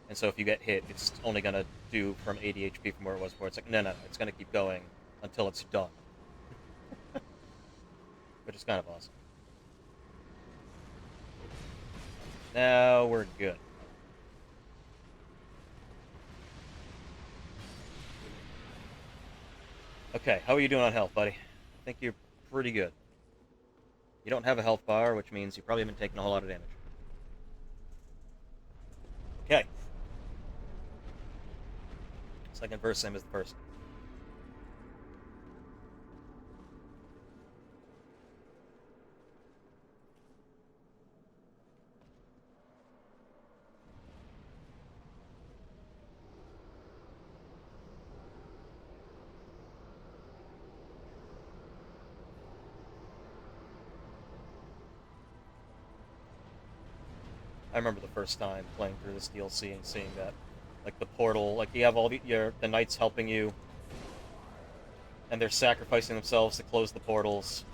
And so if you get hit, it's only going to do from 80 HP from where it was before. It's like, no, no, no. It's going to keep going until it's done. Which is kind of awesome. Now we're good. Okay, how are you doing on health, buddy? I think you're pretty good. You don't have a health bar, which means you probably haven't taken a whole lot of damage. Okay. Second verse, same as the first. I remember the first time playing through this DLC and seeing that, like the portal, like you have all the knights helping you, and they're sacrificing themselves to close the portals.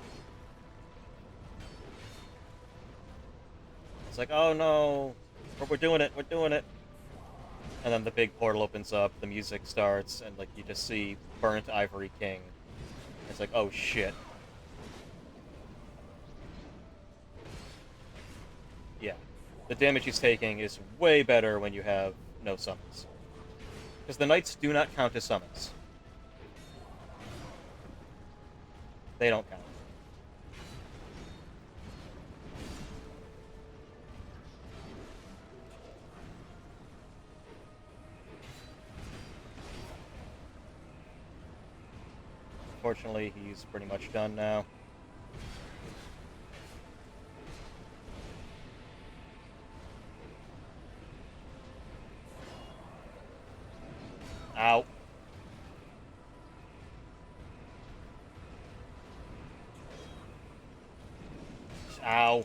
It's like, oh no, we're doing it, we're doing it. And then the big portal opens up, the music starts, and like you just see burnt Ivory King. It's like, oh shit. Yeah. The damage he's taking is way better when you have no summons. Because the knights do not count as summons. They don't count. Fortunately, he's pretty much done now. Ow. Ow.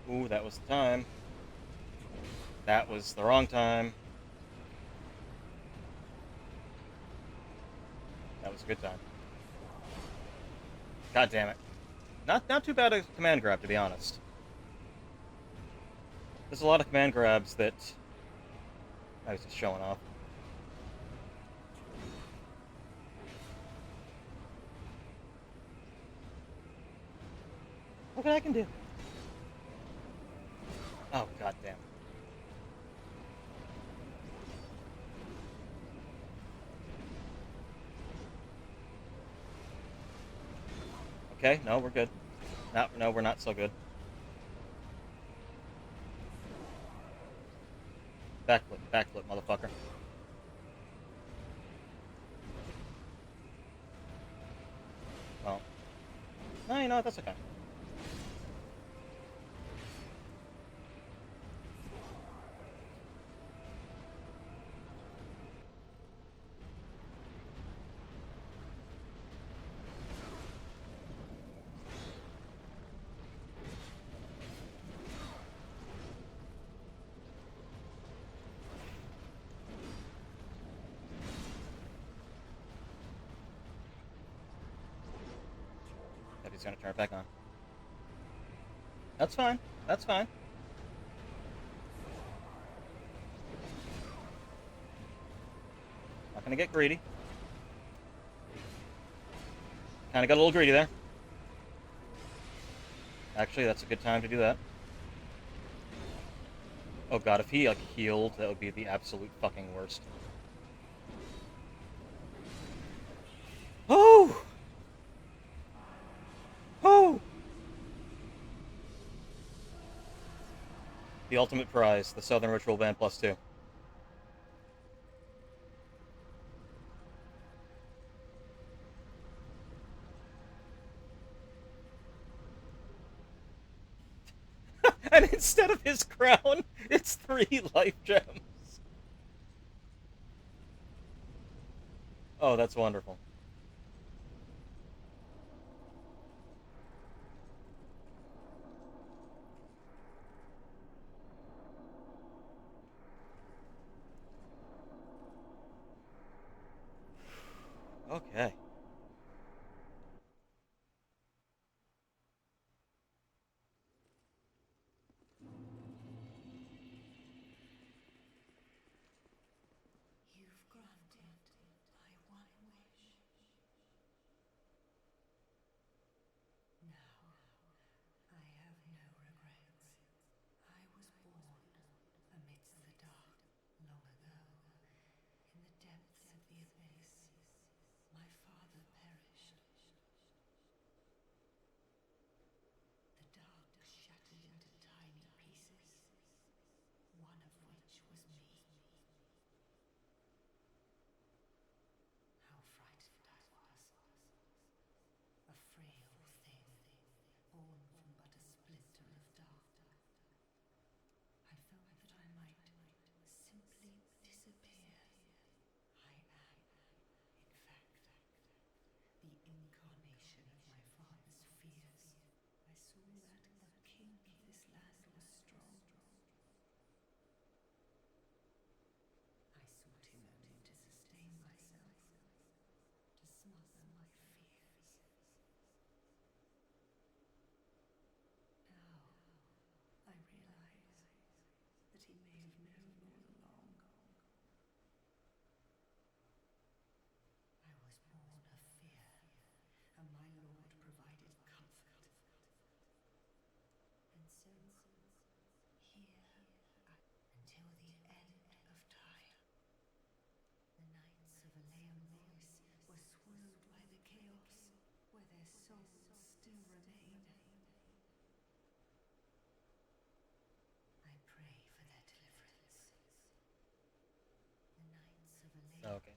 Ooh, that was the time. That was the wrong time. That was a good time. God damn it. Not too bad a command grab, to be honest. There's a lot of command grabs that I was just showing off. Look what I can do. Oh, god damn. Okay, no, we're good. No, we're not so good. Backflip, motherfucker. Well, no, you know what, that's okay. If he's gonna turn it back on. That's fine. That's fine. Not gonna get greedy. Kinda got a little greedy there. Actually, that's a good time to do that. Oh god, if he, like, healed, that would be the absolute fucking worst. Oh! Oh! The ultimate prize, the Southern Ritual Band +2. And instead of his crown, it's 3 life gems. Oh, that's wonderful. Okay.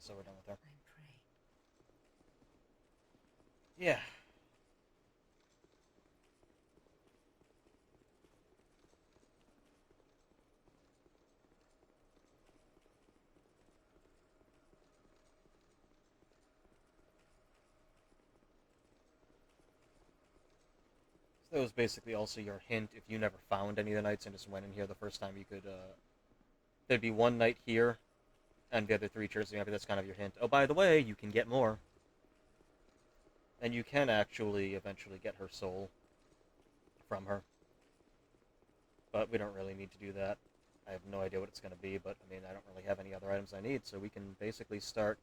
so we're done with her. I pray. Yeah. So that was basically also your hint if you never found any of the knights and just went in here the first time you could, there'd be one knight here and the other three churches. Maybe that's kind of your hint. Oh, by the way, you can get more. And you can actually eventually get her soul from her. But we don't really need to do that. I have no idea what it's going to be, but I mean, I don't really have any other items I need, so we can basically start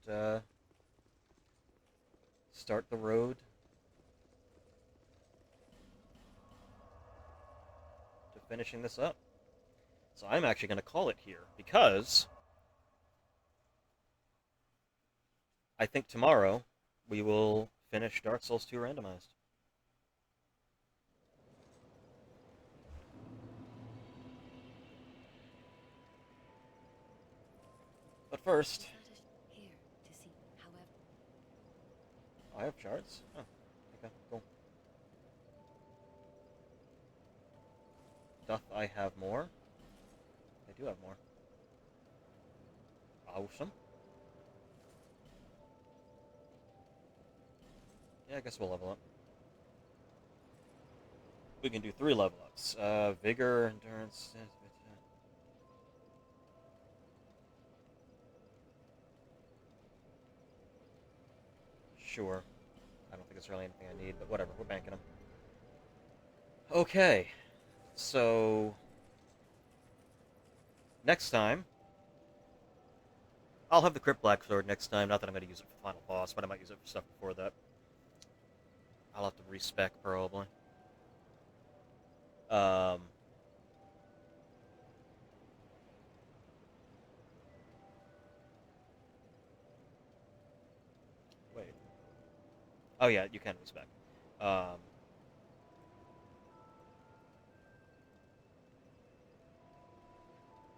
start the road to finishing this up. So I'm actually going to call it here because I think tomorrow we will finish Dark Souls 2 randomized. But first, Here to see. However, I have shards. Oh, okay, cool. Doth I have more? I do have more. Awesome. Yeah, I guess we'll level up. We can do 3 level ups. Vigor, endurance. Sure. I don't think it's really anything I need, but whatever. We're banking them. Okay. So next time, I'll have the Crypt Black Sword next time. Not that I'm going to use it for the final boss, but I might use it for stuff before that. I'll have to respec probably. Um, wait. Oh yeah, you can respec. Um,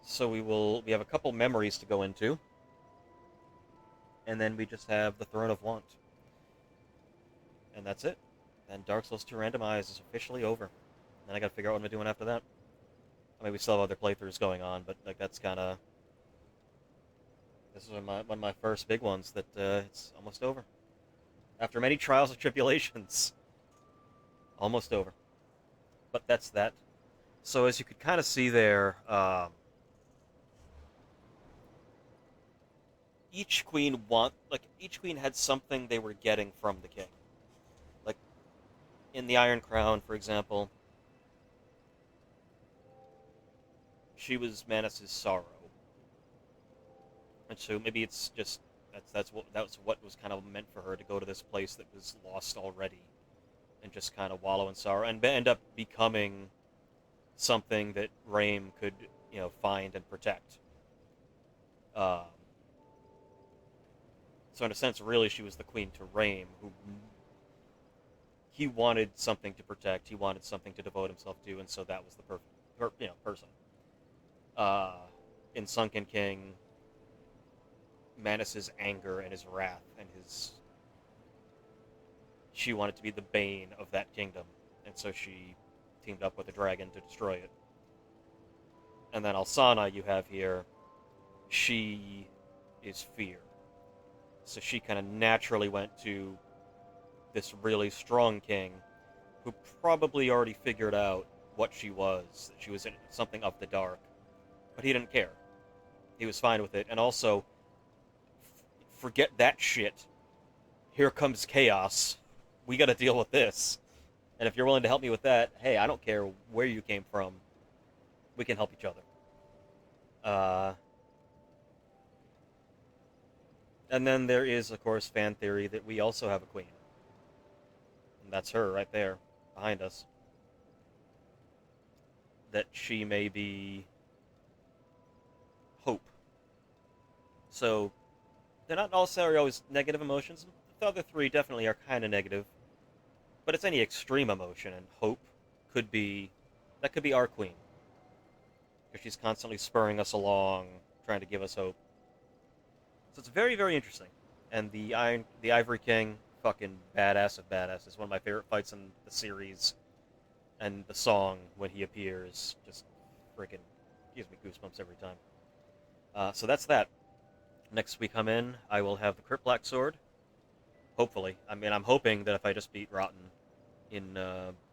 so we have a couple memories to go into, and then we just have the Throne of Want, and that's it. And Dark Souls 2 Randomized is officially over. Then I got to figure out what I'm doing after that. I mean, we still have other playthroughs going on, but like that's kind of this is one of my first big ones that it's almost over. After many trials and tribulations, almost over. But that's that. So as you could kind of see there, each queen had something they were getting from the king. Like in the Iron Crown, for example, she was Manas's sorrow, and so maybe it's just that's what was kind of meant for her to go to this place that was lost already, and just kind of wallow in sorrow and end up becoming something that Raim could find and protect. Um, so in a sense, really, she was the queen to Raim, who he wanted something to protect, he wanted something to devote himself to, and so that was the perfect person. Uh, in Sunken King, Manas's anger and his wrath and his she wanted to be the bane of that kingdom, and so she teamed up with a dragon to destroy it. And then Alsana, you have here, she is fear. So she kind of naturally went to this really strong king who probably already figured out what she was, that she was in something of the dark. But he didn't care. He was fine with it. And also, forget that shit. Here comes chaos. We gotta deal with this. And if you're willing to help me with that, hey, I don't care where you came from. We can help each other. Uh, and then there is, of course, fan theory that we also have a queen. And that's her right there, behind us. That she may be hope. So, they're not necessarily always negative emotions. The other three definitely are kind of negative. But it's any extreme emotion, and hope could be that could be our queen, because she's constantly spurring us along, trying to give us hope. So it's very, very interesting. And the Ivory King, fucking badass of badass, is one of my favorite fights in the series. And the song when he appears just freaking gives me goosebumps every time. So that's that. Next we come in, I will have the Crypt Black Sword. Hopefully, I mean, I'm hoping that if I just beat Rotten in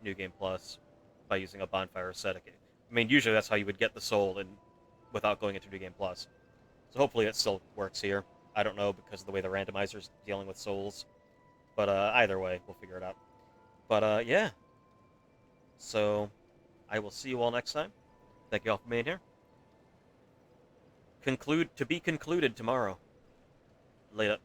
New Game Plus by using a bonfire ascetic, I mean, usually that's how you would get the soul and without going into New Game Plus. So hopefully it still works here. I don't know because of the way the randomizer's dealing with souls, but either way, we'll figure it out. But yeah, so I will see you all next time. Thank you all for being here. Conclude to be concluded tomorrow. Later.